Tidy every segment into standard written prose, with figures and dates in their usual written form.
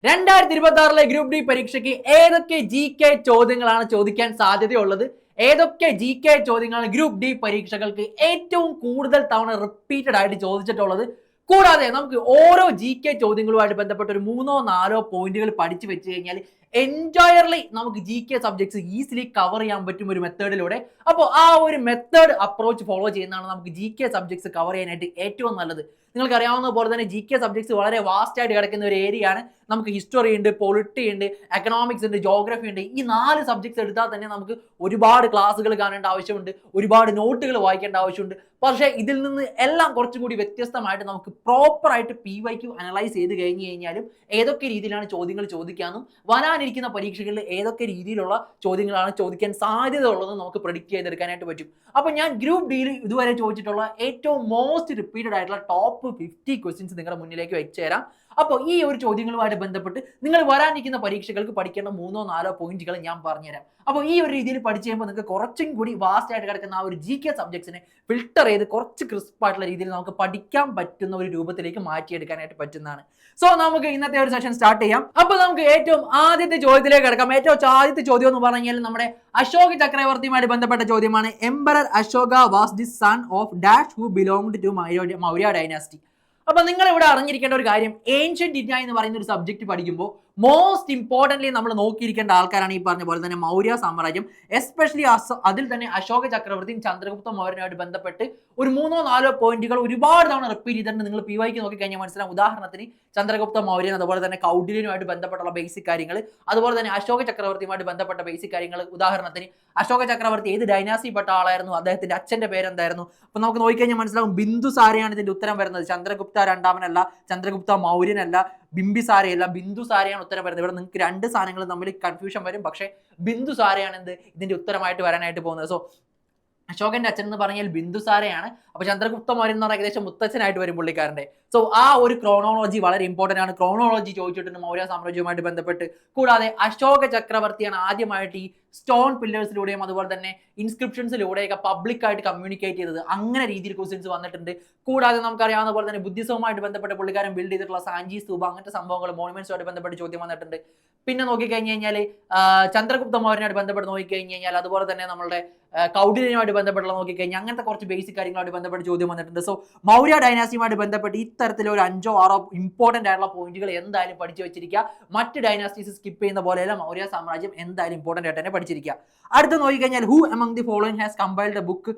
2026 group D പരീക്ഷയ്ക്ക് ഏതൊക്കെ GK ചോദ്യങ്ങളാണ് ചോദിക്കാൻ സാധ്യതയുള്ളത്? ഏതൊക്കെ GK ചോദ്യങ്ങളാണ് ഗ്രൂപ്പ് ഡി പരീക്ഷകൾക്ക് ഏറ്റവും കൂടുതൽ തവണ റിപ്പീറ്റഡ് ആയിട്ട് ചോദിച്ചിട്ടുള്ളത്? കൂടാതെ നമുക്ക് ഓരോ GK ചോദ്യങ്ങളുമായിട്ട് ബന്ധപ്പെട്ട ഒരു 3-4 പോയിന്റുകൾ പഠിച്ചു വെച്ച് കഴിഞ്ഞാൽ എൻറ്റയർലി നമുക്ക് GK സബ്ജക്ട്സ് ഈസിലി കവർ ചെയ്യാൻ പറ്റും ഒരു മെത്തേഡിലൂടെ. അപ്പോൾ ആ ഒരു മെത്തേഡ് അപ്രോച്ച് ഫോളോ ചെയ്യുന്നതാണ് നമുക്ക് GK സബ്ജക്ട്സ് കവർ ചെയ്യാനായിട്ട് ഏറ്റവും നല്ലത്. നിങ്ങൾക്ക് അറിയാവുന്ന പോലെ തന്നെ GK സബ്ജക്ട്സ് വളരെ വാസ്റ്റ് ആയിട്ട് കിടക്കുന്ന ഒരു ഏരിയയാണ്. നമുക്ക് ഹിസ്റ്ററി ഉണ്ട്, പൊളിറ്റി ഉണ്ട്, എക്കണോമിക്സ് ഉണ്ട്, ജോഗ്രഫി ഉണ്ട്. ഈ 4 സബ്ജക്ട്സ് എടുത്താൽ തന്നെ നമുക്ക് ഒരുപാട് ക്ലാസ്സുകൾ കാണേണ്ട ആവശ്യമുണ്ട്, ഒരുപാട് നോട്ടുകൾ വായിക്കേണ്ട ആവശ്യമുണ്ട്. പക്ഷേ ഇതിൽ നിന്ന് എല്ലാം കുറച്ചും കൂടി വ്യത്യസ്തമായിട്ട് നമുക്ക് പ്രോപ്പറായിട്ട് PYQ അനലൈസ് ചെയ്ത് കഴിഞ്ഞ് കഴിഞ്ഞാലും ഏതൊക്കെ രീതിയിലാണ് ചോദ്യങ്ങൾ ചോദിക്കാമെന്നും വരാനിരിക്കുന്ന പരീക്ഷകളിൽ ഏതൊക്കെ രീതിയിലുള്ള ചോദ്യങ്ങളാണ് ചോദിക്കാൻ സാധ്യത ഉള്ളതെന്ന് നമുക്ക് പ്രെഡിക്റ്റ് ചെയ്തെടുക്കാനായിട്ട് പറ്റും. അപ്പോൾ ഞാൻ ഗ്രൂപ്പ് ഡിയിൽ ഇതുവരെ ചോദിച്ചിട്ടുള്ള ഏറ്റവും മോസ്റ്റ് റിപ്പീറ്റഡ് ആയിട്ടുള്ള ടോപ്പ് 50 ക്വസ്റ്റ്യൻസ് നിങ്ങളുടെ മുന്നിലേക്ക് വെച്ച് തരാം. അപ്പോൾ ഈ ഒരു ചോദ്യങ്ങളുമായിട്ട് ബന്ധപ്പെട്ട് നിങ്ങൾ വരാനിരിക്കുന്ന പരീക്ഷകൾക്ക് പഠിക്കേണ്ട 3-4 പോയിന്റുകൾ ഞാൻ പറഞ്ഞുതരാം. അപ്പോൾ ഈ ഒരു രീതിയിൽ പഠിച്ചു കഴിയുമ്പോൾ നിങ്ങൾക്ക് കുറച്ചും കൂടി വാസ്റ്റ് ആയിട്ട് കിടക്കുന്ന ആ ഒരു GK സബ്ജക്ട്സിനെ ഫിൽട്ടർ ചെയ്ത് കുറച്ച് ക്രിസ്പ് ആയിട്ടുള്ള രീതിയിൽ നമുക്ക് പഠിക്കാൻ പറ്റുന്ന ഒരു രൂപത്തിലേക്ക് മാറ്റിയെടുക്കാനായിട്ട് പറ്റുന്നതാണ്. സോ നമുക്ക് ഇന്നത്തെ ഒരു സെഷൻ സ്റ്റാർട്ട് ചെയ്യാം. അപ്പോൾ നമുക്ക് ഏറ്റവും ആദ്യത്തെ ചോദ്യത്തിലേക്ക് കിടക്കാം. ആദ്യത്തെ ചോദ്യം എന്ന് പറഞ്ഞാൽ നമ്മുടെ അശോക ചക്രവർത്തിയുമായിട്ട് ബന്ധപ്പെട്ട ചോദ്യമാണ്. Emperor Ashoka was the son of dash who belonged to Maurya dynasty. അപ്പൊ നിങ്ങൾ ഇവിടെ അറിഞ്ഞിരിക്കേണ്ട ഒരു കാര്യം, ഏൻഷ്യന്റ് ഇന്ത്യ എന്ന് പറയുന്ന ഒരു സബ്ജക്ട് പഠിക്കുമ്പോൾ മോസ്റ്റ് ഇമ്പോർട്ടന്റ്ലി നമ്മൾ നോക്കിയിരിക്കേണ്ട ആൾക്കാരാണ് ഈ പറഞ്ഞ പോലെ തന്നെ മൗര്യ സാമ്രാജ്യം. എസ്പെഷ്യലി അതിൽ തന്നെ അശോക ചക്രവർത്തിയും ചന്ദ്രഗുപ്ത മൗര്യനുമായിട്ട് ബന്ധപ്പെട്ട് ഒരു 3-4 പോയിന്റുകൾ ഒരുപാട് തവണ റിപ്പീറ്റ് ചെയ്തിട്ടുണ്ട്. നിങ്ങൾ PYQ നോക്കിക്കഴിഞ്ഞാൽ മനസ്സിലാവും. ഉദാഹരണത്തിന് ചന്ദ്രഗുപ്ത മൗര്യൻ, അതുപോലെ തന്നെ കൗടില്യനുമായിട്ട് ബന്ധപ്പെട്ടുള്ള ബേസിക് കാര്യങ്ങൾ, അതുപോലെ തന്നെ അശോക ചക്രവർത്തിയുമായിട്ട് ബന്ധപ്പെട്ട ബേസിക് കാര്യങ്ങൾ. ഉദാഹരണത്തിന് അശോക ചക്രവർത്തി ഏത് ഡൈനാസ്റ്റി പെട്ട ആളായിരുന്നു, അദ്ദേഹത്തിന്റെ അച്ഛന്റെ പേരെന്തായിരുന്നു. അപ്പൊ നമുക്ക് നോക്കിക്കഴിഞ്ഞാൽ മനസ്സിലാവും ബിന്ദുസാരയാണ് ഇതിന്റെ ഉത്തരം വരുന്നത്. ചന്ദ്രഗുപ്ത രണ്ടാമനല്ല, ചന്ദ്രഗുപ്ത മൗര്യനല്ല, ബിംബിസാരയല്ല, ബിന്ദുസാരയാണ് ഉത്തരം വരുന്നത്. ഇവിടെ നിങ്ങൾക്ക് 2 സാധനങ്ങൾ തമ്മിൽ കൺഫ്യൂഷൻ വരും. പക്ഷേ ബിന്ദുസാരയാണ് ഇതിന്റെ ഉത്തരമായിട്ട് വരാനായിട്ട് പോകുന്നത്. സോ അശോകന്റെ അച്ഛൻ എന്ന് പറഞ്ഞാൽ ബിന്ദുസാരയാണ്. അപ്പൊ ചന്ദ്രഗുപ്ത മൗര്യൻ എന്ന് പറഞ്ഞാൽ ഏകദേശം മുത്തച്ഛനായിട്ട് വരും പുള്ളിക്കാരന്റെ. സോ ആ ഒരു ക്രോണോളജി വളരെ ഇമ്പോർട്ടന്റ് ആണ്. ക്രോണോളജി ചോദിച്ചിട്ടുണ്ട് മൗര്യ സാമ്രാജ്യവുമായിട്ട് ബന്ധപ്പെട്ട്. കൂടാതെ അശോക ചക്രവർത്തിയാണ് ആദ്യമായിട്ട് ഈ സ്റ്റോൺ പില്ലേഴ്സിലൂടെയും അതുപോലെ തന്നെ ഇൻസ്ക്രിപ്ഷൻസിലൂടെയൊക്കെ പബ്ലിക്കായിട്ട് കമ്മ്യൂണിക്കേറ്റ് ചെയ്തത്. അങ്ങനെ രീതിയിൽ ക്വസ്റ്റ്യൻസ് വന്നിട്ടുണ്ട്. കൂടാതെ നമുക്കറിയാവുന്ന പോലെ തന്നെ ബുദ്ധിസവുമായിട്ട് ബന്ധപ്പെട്ട പുള്ളിക്കാരൻ ബിൽഡ് ചെയ്തിട്ടുള്ള സാഞ്ചി സ്തൂപ, അങ്ങനത്തെ സംഭവങ്ങൾ, മോണുമെന്റ്സുമായിട്ട് ബന്ധപ്പെട്ട് ചോദ്യം വന്നിട്ടുണ്ട്. പിന്നെ നോക്കിക്കഴിഞ്ഞ് കഴിഞ്ഞാൽ ചന്ദ്രഗുപ്ത മൗര്യനായിട്ട് ബന്ധപ്പെട്ട് നോക്കിക്കഴിഞ്ഞ് കഴിഞ്ഞാൽ അതുപോലെ തന്നെ നമ്മളുടെ കൗടില്യനുമായിട്ട് ബന്ധപ്പെട്ടുള്ള നോക്കിക്കഴിഞ്ഞാൽ അങ്ങനത്തെ കുറച്ച് ബേസിക് കാര്യങ്ങളുമായിട്ട് ബന്ധപ്പെട്ട് ചോദ്യം വന്നിട്ടുണ്ട്. സോ മൗര്യ ഡൈനാസ്റ്റിയുമായിട്ട് ബന്ധപ്പെട്ട് ഇത്തരത്തിൽ ഒരു 5-6 ഇമ്പോർട്ടന്റ് ആയിട്ടുള്ള പോയിന്റുകൾ എന്തായാലും പഠിച്ചു വെച്ചിരിക്കുക. മറ്റ് ഡൈനാസ്റ്റീസ് സ്കിപ്പ് ചെയ്യുന്ന പോലെയല്ല, മൗര്യ സാമ്രാജ്യം എന്തായാലും ഇമ്പോർട്ടന്റ് ആയിട്ട് തന്നെ പഠിച്ചിരിക്കുക. അടുത്ത് നോക്കിക്കഴിഞ്ഞാൽ who among the following has compiled a book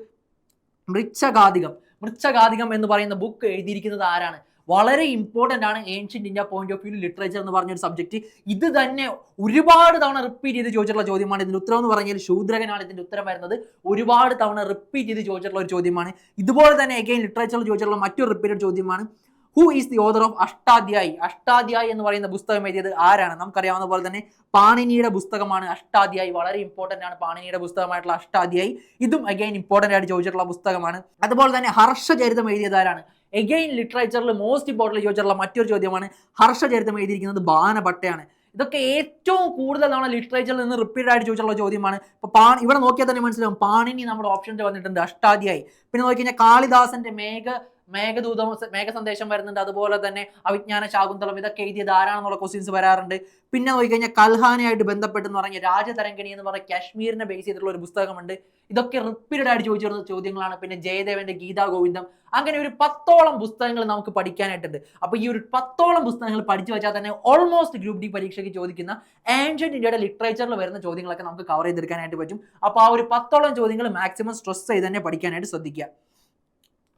Mrichchhakatika. Mrichchhakatika എന്ന് പറയുന്ന ബുക്ക് എഴുതിയിരിക്കുന്നത് ആരാണ്? വളരെ ഇമ്പോർട്ടന്റ് ആണ് ancient India point of view literature എന്ന് പറഞ്ഞൊരു സബ്ജക്ട്. ഇത് തന്നെ ഒരുപാട് തവണ റിപ്പീറ്റ് ചെയ്ത് ചോദിച്ചിട്ടുള്ള ചോദ്യമാണ്. ഇതിന്റെ ഉത്തരം എന്ന് പറഞ്ഞാൽ ശൂദ്രകനാണ് ഇതിന്റെ ഉത്തരം വരുന്നത്. ഒരുപാട് തവണ റിപ്പീറ്റ് ചെയ്ത് ചോദിച്ചിട്ടുള്ള ഒരു ചോദ്യമാണ്. ഇതുപോലെ തന്നെ അഗൈൻ ലിറ്ററേച്ചറിൽ ചോദിച്ചിട്ടുള്ള മറ്റൊരു റിപ്പീറ്റഡ് ചോദ്യമാണ്. Who is the author of Ashtadhyayi? Ashtadhyayi എന്ന് പറയുന്ന പുസ്തകം എഴുതിയത് ആരാണ്? നമുക്കറിയാവുന്ന പോലെ തന്നെ പാണിനിയുടെ പുസ്തകമാണ് അഷ്ടാധ്യായി. വളരെ ഇമ്പോർട്ടന്റ് ആണ് പാണിനിയുടെ പുസ്തകമായിട്ടുള്ള അഷ്ടാധ്യായി. ഇതും അഗൈൻ ഇമ്പോർട്ടന്റ് ആയിട്ട് ചോദിച്ചിട്ടുള്ള പുസ്തകമാണ്. അതുപോലെ തന്നെ ഹർഷചരിതം എഴുതിയത് ആരാണ്? എഗെയിൻ ലിറ്ററേച്ചറിൽ മോസ്റ്റ് ഇമ്പോർട്ടൻ്റ് ചോദിച്ചിട്ടുള്ള മറ്റൊരു ചോദ്യമാണ്. ഹർഷചരിതം എഴുതിയിരിക്കുന്നത് ബാണഭട്ടയാണ്. ഇതൊക്കെ ഏറ്റവും കൂടുതൽ തവണ ലിറ്ററേച്ചറിൽ നിന്ന് റിപ്പീറ്റ് ആയിട്ട് ചോദിച്ചിട്ടുള്ള ചോദ്യമാണ്. ഇപ്പൊ ഇവിടെ നോക്കിയാൽ തന്നെ മനസ്സിലാവും പാണിനി നമ്മുടെ ഓപ്ഷനിൽ വന്നിട്ടുണ്ട്, അഷ്ടാധ്യായി. പിന്നെ നോക്കിക്കഴിഞ്ഞാൽ കാളിദാസന്റെ മേഘ സന്ദേശം വരുന്നുണ്ട്. അതുപോലെ തന്നെ അവിജ്ഞാന ശാകുന്തളം, ഇതൊക്കെ എഴുതിയത് ആരാണെന്നുള്ള ക്വസ്റ്റ്യൻസ് വരാറുണ്ട്. പിന്നെ നോക്കിക്കഴിഞ്ഞാൽ കൽഹാനയായിട്ട് ബന്ധപ്പെട്ടെന്ന് പറഞ്ഞ രാജതരംഗിണി എന്ന് പറഞ്ഞ കാശ്മീരിനെ ബേസ് ചെയ്തിട്ടുള്ള ഒരു പുസ്തകമുണ്ട്. ഇതൊക്കെ റിപ്പീറ്റഡ് ആയിട്ട് ചോദിച്ചിരുന്ന ചോദ്യങ്ങളാണ്. പിന്നെ ജയദേവന്റെ ഗീതാ ഗോവിന്ദം, അങ്ങനെ ഒരു 10ഓളം പുസ്തകങ്ങൾ നമുക്ക് പഠിക്കാനായിട്ടുണ്ട്. അപ്പൊ ഈ ഒരു 10ഓളം പുസ്തകങ്ങൾ പഠിച്ചു വെച്ചാൽ തന്നെ ഓൾമോസ്റ്റ് ഗ്രൂപ്പ് ഡി പരീക്ഷയ്ക്ക് ചോദിക്കുന്ന ഏൻഷ്യന്റ് ഇന്ത്യയുടെ ലിറ്ററേച്ചറിൽ വരുന്ന ചോദ്യങ്ങളൊക്കെ നമുക്ക് കവർ ചെയ്തെടുക്കാനായിട്ട് പറ്റും. അപ്പൊ ആ ഒരു 10ഓളം ചോദ്യങ്ങൾ മാക്സിമം സ്ട്രെസ് ചെയ്ത് തന്നെ പഠിക്കാനായിട്ട് ശ്രദ്ധിക്കുക.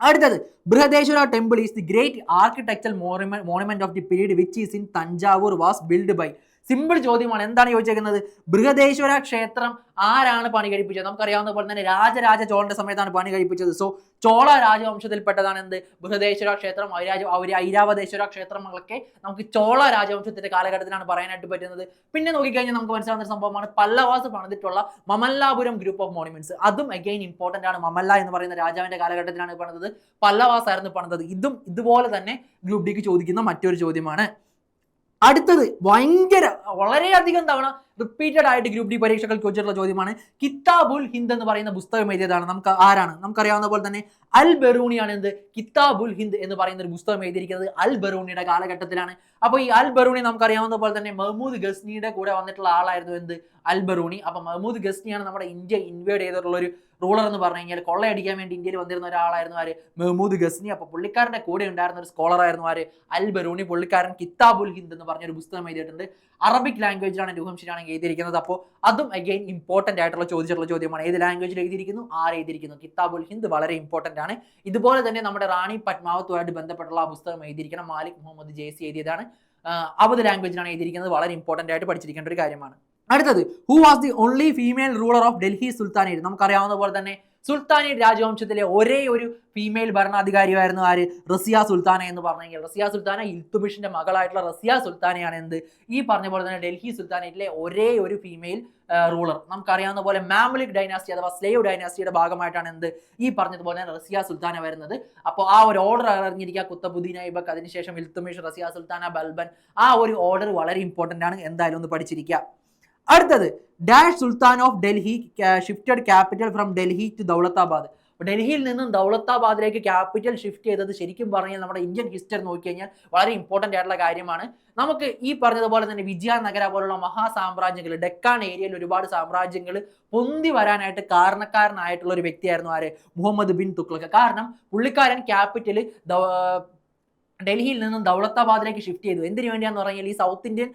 അടുത്തത്, Brihadeeswara temple is the great architectural monument of the period which is in Thanjavur was build by. Simple ചോദ്യമാണ്. എന്താണ് ചോദിച്ചേക്കുന്നത്? ബൃഹദേശ്വര ക്ഷേത്രം ആരാണ് പണി കഴിപ്പിച്ചത്? നമുക്കറിയാവുന്ന പോലെ തന്നെ രാജരാജ ചോളന്റെ സമയത്താണ് പണി കഴിപ്പിച്ചത്. സോ ചോള രാജവംശത്തിൽപ്പെട്ടതാണ് എന്ത്? ബൃഹദേശ്വര ക്ഷേത്രം, ഐരാവതേശ്വര ക്ഷേത്രങ്ങളൊക്കെ നമുക്ക് ചോള രാജവംശത്തിന്റെ കാലഘട്ടത്തിലാണ് പറയാനായിട്ട് പറ്റുന്നത്. പിന്നെ നോക്കിക്കഴിഞ്ഞാൽ നമുക്ക് മനസ്സിലാവുന്ന സംഭവമാണ് പല്ലവാസ് പണിതിട്ടുള്ള മമല്ലാപുരം ഗ്രൂപ്പ് ഓഫ് മോണുമെന്റ്സ്. അതും അഗൈൻ ഇമ്പോർട്ടന്റ് ആണ്. മമല്ല എന്ന് പറയുന്ന രാജാവിന്റെ കാലഘട്ടത്തിലാണ് പണിതത്. പല്ലവാസ് ആയിരുന്നു പണിതത്. ഇതും ഇതുപോലെ തന്നെ ഗ്രൂപ്പ് ഡിക്ക് ചോദിക്കുന്ന മറ്റൊരു ചോദ്യമാണ്. അടുത്തത് വളരെയധികം തവണ റിപ്പീറ്റഡ് ആയിട്ട് ഗ്രൂപ്പ് ഡി പരീക്ഷകൾ ചോദിച്ചിട്ടുള്ള ചോദ്യമാണ്. കിതാബുൽ ഹിന്ദ് എന്ന് പറയുന്ന പുസ്തകം എഴുതിയതാണ് നമുക്കറിയാവുന്ന പോലെ തന്നെ അൽ ബറൂണിയാണ് എന്ത് കിതാബുൽ ഹിന്ദ് എന്ന് പറയുന്ന ഒരു പുസ്തകം എഴുതിയിരിക്കുന്നത് അൽ ബറൂണിയുടെ കാലഘട്ടത്തിലാണ്. അപ്പോൾ ഈ അൽ ബറൂണി നമുക്കറിയാവുന്ന പോലെ തന്നെ മഹ്മൂദ് ഗസ്നിയുടെ കൂടെ വന്നിട്ടുള്ള ആളായിരുന്നു എന്ത് അൽ ബറൂണി. അപ്പൊ മഹ്മൂദ് ഗസ്നിയാണ് നമ്മുടെ ഇന്ത്യ ഇൻവേഡ് ചെയ്തിട്ടുള്ള ഒരു റൂളർ എന്ന് പറഞ്ഞു കഴിഞ്ഞാൽ, കൊള്ളയടിക്കാൻ വേണ്ടി ഇന്ത്യയിൽ വന്നിരുന്ന ഒരാളായിരുന്നു ആര്, മഹ്മൂദ് ഗസ്നി. അപ്പൊ പുള്ളിക്കാരന്റെ കൂടെ ഉണ്ടായിരുന്ന ഒരു സ്കോളർ ആയിരുന്നു ആര്, അൽ ബറൂണി. പുള്ളിക്കാരൻ കിതാബുൽ ഹിന്ദ് എന്ന് പറഞ്ഞൊരു പുസ്തകം എഴുതിയിട്ടുണ്ട്. അറബിക് ലാംഗ്വേജിലാണ് രൂപംശിരാണെങ്കിൽ എഴുതിയിരിക്കുന്നത്. അപ്പോൾ അതും അഗെയിൻ ഇമ്പോർട്ടന്റ് ആയിട്ടുള്ള ചോദിച്ചിട്ടുള്ള ചോദ്യമാണ്. ഏത് ലാംഗ്വേജിൽ എഴുതിയിരിക്കുന്നു, ആര് എഴുതിയിരിക്കുന്നു. കിതാബുൽ ഹിന്ദ് വളരെ ഇമ്പോർട്ടന്റ് ആണ്. ഇതുപോലെ തന്നെ നമ്മുടെ റാണി പത്മാവത്തുമായിട്ട് ബന്ധപ്പെട്ടുള്ള ആ പുസ്തകം എഴുതിയിരിക്കണം. മാലിക് മുഹമ്മദ് ജേസി എഴുതിയതാണ്. അവധ് ലാംഗ്വേജിലാണ് എഴുതിയിരിക്കുന്നത്. വളരെ ഇമ്പോർട്ടന്റ് ആയിട്ട് പഠിച്ചിരിക്കേണ്ട ഒരു കാര്യമാണ്. അടുത്തത്, who was the only female ruler of Delhi sultanate. നമുക്കറിയാവുന്ന പോലെ തന്നെ സുൽത്താനേറ്റ് രാജവംശത്തിലെ ഒരേ ഒരു ഫീമെയിൽ ഭരണാധികാരിയായിരുന്നു ആര്, റസിയ സുൽത്താന എന്ന് പറഞ്ഞെങ്കിൽ. റസിയ സുൽത്താന ഇൽത്തുമിഷിന്റെ മകളായിട്ടുള്ള റസിയ സുൽത്താനയാണ് എന്ത് ഈ പറഞ്ഞ പോലെ തന്നെ ഡൽഹി സുൽത്താനേറ്റിലെ ഒരേ ഒരു ഫീമെയിൽ റൂളർ. നമുക്കറിയാവുന്ന പോലെ മാമലിക് ഡൈനാസ്റ്റി അഥവാ സ്ലേവ് ഡൈനാസ്റ്റിയുടെ ഭാഗമായിട്ടാണ് എന്ത് ഈ പറഞ്ഞതുപോലെ തന്നെ റസിയ സുൽത്താന വരുന്നത്. അപ്പോൾ ആ ഒരു ഓർഡർ അറിഞ്ഞിരിക്കുക. കുത്തബുദ്ദീൻ ഐബക്ക്, അതിനുശേഷം ഇൽത്തുമിഷ്, റസിയ സുൽത്താന, ബൽബൻ. ആ ഒരു ഓർഡർ വളരെ ഇമ്പോർട്ടന്റ് ആണ്, എന്തായാലും ഒന്ന് പഠിച്ചിരിക്കുക. അടുത്തത്, dash sultan of Delhi shifted capital from Delhi to Daulatabad. ഡൽഹിയിൽ നിന്നും ദൗലത്താബാദിലേക്ക് ക്യാപിറ്റൽ ഷിഫ്റ്റ് ചെയ്തത് ശരിക്കും പറഞ്ഞാൽ നമ്മുടെ ഇന്ത്യൻ ഹിസ്റ്ററി നോക്കിക്കഴിഞ്ഞാൽ വളരെ ഇമ്പോർട്ടന്റ് ആയിട്ടുള്ള കാര്യമാണ്. നമുക്ക് ഈ പറഞ്ഞതുപോലെ തന്നെ വിജയനഗര പോലുള്ള മഹാസാമ്രാജ്യങ്ങൾ, ഡെക്കാൻ ഏരിയയിൽ ഒരുപാട് സാമ്രാജ്യങ്ങൾ പൊന്തി വരാനായിട്ട് കാരണക്കാരനായിട്ടുള്ള ഒരു വ്യക്തിയായിരുന്നു ആര്, മുഹമ്മദ് ബിൻ തുഗ്ലക്ക്. കാരണം പുള്ളിക്കാരൻ ക്യാപിറ്റൽ ഡൽഹിയിൽ നിന്നും ദൗലത്താബാദിലേക്ക് ഷിഫ്റ്റ് ചെയ്തു. എന്തിനു വേണ്ടിയാന്ന് പറഞ്ഞാൽ ഈ സൗത്ത് ഇന്ത്യൻ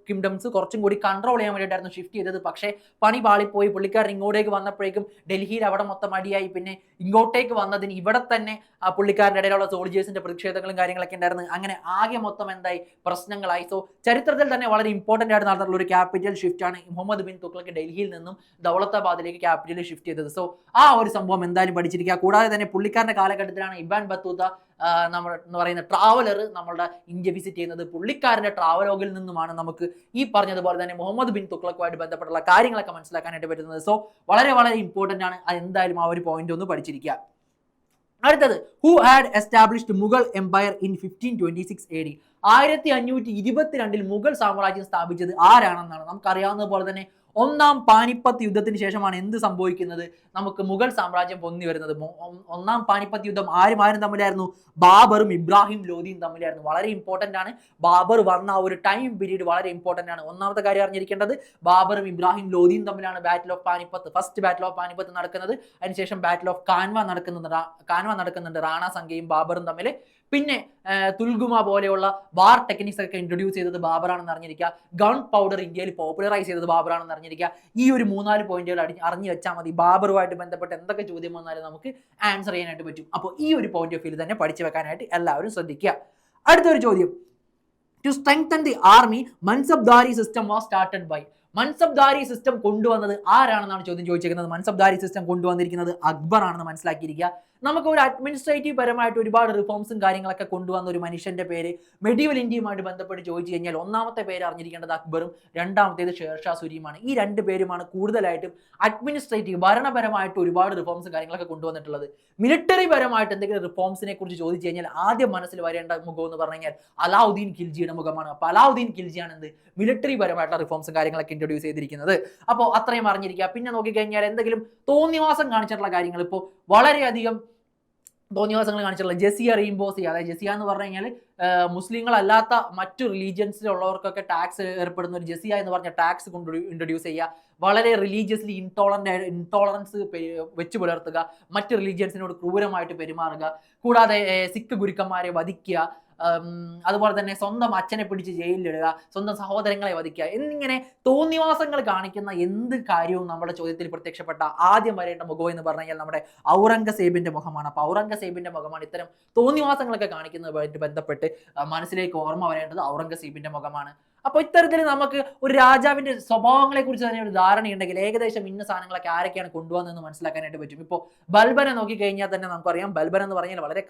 കിങ്ഡംസ് കുറച്ചും കൂടി കൺട്രോൾ ചെയ്യാൻ വേണ്ടിയിട്ടായിരുന്നു ഷിഫ്റ്റ് ചെയ്തത്. പക്ഷേ പണി പാളിപ്പോയി. പുള്ളിക്കാരൻ ഇങ്ങോട്ടേക്ക് വന്നപ്പോഴേക്കും ഡൽഹിയിൽ അവിടെ മൊത്തം അടിയായി. പിന്നെ ഇങ്ങോട്ടേക്ക് വന്നതിന് ഇവിടെ തന്നെ പുള്ളിക്കാരൻ്റെ ഇടയിലുള്ള സോൾജേഴ്സിന്റെ പ്രതിഷേധങ്ങളും കാര്യങ്ങളൊക്കെ ഉണ്ടായിരുന്നു. അങ്ങനെ ആകെ മൊത്തം എന്തായി, പ്രശ്നങ്ങളായി. സോ ചരിത്രത്തിൽ തന്നെ വളരെ ഇമ്പോർട്ടന്റ് ആയിട്ട് നടന്നിട്ടുള്ള ഒരു ക്യാപിറ്റൽ ഷിഫ്റ്റ് ആണ് മുഹമ്മദ് ബിൻ തുഗ്ലക്ക് ഡൽഹിയിൽ നിന്നും ദൗലത്താബാദിലേക്ക് ക്യാപിറ്റൽ ഷിഫ്റ്റ് ചെയ്തത്. സോ ആ ഒരു സംഭവം എന്തായാലും പഠിച്ചിരിക്കുക. കൂടാതെ തന്നെ പുള്ളിക്കാരന്റെ കാലഘട്ടത്തിലാണ് ഇബാൻ ബത്തൂത്ത നമ്മൾ എന്ന് പറയുന്ന ട്രാവലർ നമ്മളുടെ ഇന്ത്യ വിസിറ്റ് ചെയ്യുന്നത്. പുള്ളിക്കാരന്റെ ട്രാവലോഗിൽ നിന്നുമാണ് നമുക്ക് ഈ പറഞ്ഞതുപോലെ തന്നെ മുഹമ്മദ് ബിൻ തുഗ്ലക്കുമായിട്ട് ബന്ധപ്പെട്ടുള്ള കാര്യങ്ങളൊക്കെ മനസ്സിലാക്കാനായിട്ട് പറ്റുന്നത്. സോ വളരെ വളരെ ഇമ്പോർട്ടന്റ് ആണ്. എന്തായാലും ആ ഒരു പോയിന്റ് ഒന്ന് പഠിച്ചിരിക്കുക. അടുത്തത്, who had established Mughal empire in 1526 AD. 1522 Mughal സാമ്രാജ്യം സ്ഥാപിച്ചത് ആരാണെന്നാണ്. നമുക്കറിയാവുന്ന പോലെ തന്നെ ഒന്നാം പാനിപ്പത്ത് യുദ്ധത്തിന് ശേഷമാണ് എന്ത് സംഭവിക്കുന്നത്, നമുക്ക് മുഗൾ സാമ്രാജ്യം പൊന്തി വരുന്നത്. ഒന്നാം പാനിപ്പത്ത് യുദ്ധം ആരും തമ്മിലായിരുന്നു, ബാബറും ഇബ്രാഹിം ലോധിയും തമ്മിലായിരുന്നു. വളരെ ഇമ്പോർട്ടന്റ് ആണ്. ബാബർ വന്ന ആ ഒരു ടൈം പീരീഡ് വളരെ ഇമ്പോർട്ടന്റ് ആണ്. ഒന്നാമത്തെ കാര്യം അറിഞ്ഞിരിക്കേണ്ടത്, ബാബറും ഇബ്രാഹിം ലോധിയും തമ്മിലാണ് battle of Panipat, first battle of Panipat നടക്കുന്നത്. അതിനുശേഷം ബാറ്റിൽ ഓഫ് കാൻവ നടക്കുന്നുണ്ട് റാണ സംഖ്യയും ബാബറും തമ്മിൽ. പിന്നെ തുൽഗുമ പോലെയുള്ള വാർ ടെക്നിക്സ് ഒക്കെ ഇൻട്രൊഡ്യൂസ് ചെയ്തത് ബാബറാണെന്ന് അറിഞ്ഞിരിക്കുക. ഗൺ പൗഡർ ഇന്ത്യയിൽ പോപ്പുലറൈസ് ചെയ്തത് ബാബറാണെന്ന് അറിഞ്ഞിരിക്കുക. ഈ ഒരു 3-4 പോയിന്റുകൾ അറിഞ്ഞു വെച്ചാൽ മതി. ബാബറുമായിട്ട് ബന്ധപ്പെട്ട് എന്തൊക്കെ ചോദ്യം വന്നാലും നമുക്ക് ആൻസർ ചെയ്യാനായിട്ട് പറ്റും. അപ്പോൾ ഈ ഒരു പോയിന്റ് ഓഫ് വ്യൂ തന്നെ പഠിച്ചു വെക്കാനായിട്ട് എല്ലാവരും ശ്രദ്ധിക്കുക. അടുത്തൊരു ചോദ്യം, to strengthen the army Mansabdari system was started by. Mansabdari system കൊണ്ടുവന്നത് ആരാണെന്നാണ് ചോദ്യം ചോദിച്ചിരിക്കുന്നത്. മൻസബ്ദാരി സിസ്റ്റം കൊണ്ടുവന്നിരിക്കുന്നത് അക്ബർ ആണെന്ന് മനസ്സിലാക്കിയിരിക്കുക. നമുക്ക് ഒരു അഡ്മിനിസ്ട്രേറ്റീവ് പരമായിട്ട് ഒരുപാട് റിഫോംസും കാര്യങ്ങളൊക്കെ കൊണ്ടുവന്ന ഒരു മനുഷ്യന്റെ പേര് മെഡീവൽ ഇന്ത്യയുമായിട്ട് ബന്ധപ്പെട്ട് ചോദിച്ചു കഴിഞ്ഞാൽ ഒന്നാമത്തെ പേര് അറിഞ്ഞിരിക്കേണ്ടത് അക്ബറും രണ്ടാമത്തേത് ഷേർഷാ സൂരിയുമാണ്. ഈ രണ്ട് പേരുമാണ് കൂടുതലായിട്ടും അഡ്മിനിസ്ട്രേറ്റീവ് ഭരണപരമായിട്ട് ഒരുപാട് റിഫോംസും കാര്യങ്ങളൊക്കെ കൊണ്ടുവന്നിട്ടുള്ളത്. മിലിറ്ററി പരമായിട്ട് എന്തെങ്കിലും റിഫോംസിനെ കുറിച്ച് ചോദിച്ചു കഴിഞ്ഞാൽ ആദ്യം മനസ്സിൽ വരേണ്ട മുഖം എന്ന് പറഞ്ഞു കഴിഞ്ഞാൽ അലാവുദ്ദീൻ ഖിൽജിയുടെ മുഖമാണ്. അപ്പോൾ അലാവുദ്ദീൻ ഖിൽജിയാണ് എന്ത് മിലിറ്ററി പരമായിട്ടുള്ള റിഫോംസും കാര്യങ്ങളൊക്കെ ഇൻട്രൊഡ്യൂസ് ചെയ്തിരിക്കുന്നത്. അപ്പോൾ അത്രയും അറിഞ്ഞിരിക്കുക. പിന്നെ നോക്കിക്കഴിഞ്ഞാൽ എന്തെങ്കിലും തോന്നിവാസം കാണിച്ചിട്ടുള്ള കാര്യങ്ങൾ, ഇപ്പോൾ വളരെയധികം തോന്നിവാസങ്ങൾ കാണിച്ചിട്ടുള്ള ജസിയ റീംബോസി, അതായത് ജസിയ എന്ന് പറഞ്ഞു കഴിഞ്ഞാൽ മുസ്ലിങ്ങളല്ലാത്ത മറ്റു റിലീജിയൻസിലുള്ളവർക്കൊക്കെ ടാക്സ് ഏർപ്പെടുന്ന ഒരു ജസിയ എന്ന് പറഞ്ഞ ടാക്സ് ഇൻട്രൊഡ്യൂസ് ചെയ്യുക. വളരെ റിലീജിയസ്ലി ഇൻടോളറൻസ് വെച്ച് പുലർത്തുക, മറ്റ് റിലീജിയൻസിനോട് ക്രൂരമായിട്ട് പെരുമാറുക, കൂടാതെ സിഖ് ഗുരുക്കന്മാരെ വധിക്കുക, അതുപോലെ തന്നെ സ്വന്തം അച്ഛനെ പിടിച്ച് ജയിലിലിടുക, സ്വന്തം സഹോദരങ്ങളെ വധിക്കുക എന്നിങ്ങനെ തോന്നിവാസങ്ങൾ കാണിക്കുന്ന എന്ത് കാര്യവും നമ്മുടെ ചോദ്യത്തിൽ പ്രത്യക്ഷപ്പെട്ട ആദ്യം വരേണ്ട മുഖം എന്ന് പറഞ്ഞു കഴിഞ്ഞാൽ നമ്മുടെ ഔറംഗസേബിന്റെ മുഖമാണ്. അപ്പോൾ ഔറംഗസേബിന്റെ മുഖമാണ് ഇത്തരം തോന്നിവാസങ്ങളൊക്കെ കാണിക്കുന്നതുമായിട്ട് ബന്ധപ്പെട്ട് മനസ്സിലേക്ക് ഓർമ്മ വരേണ്ടത് ഔറംഗസേബിന്റെ മുഖമാണ്. അപ്പോൾ ഇത്തരത്തിൽ നമുക്ക് ഒരു രാജാവിന്റെ സ്വഭാവങ്ങളെ കുറിച്ച് തന്നെ ഒരു ധാരണയുണ്ടെങ്കിൽ ഏകദേശം ഇന്ന സാധനങ്ങളൊക്കെ ആരൊക്കെയാണ് കൊണ്ടുവന്നതെന്ന് മനസ്സിലാക്കാനായിട്ട് പറ്റും. ഇപ്പോൾ ബൽബനെ നോക്കിക്കഴിഞ്ഞാൽ തന്നെ നമുക്കറിയാം, ബൽബൻ എന്ന് പറഞ്ഞാൽ വളരെ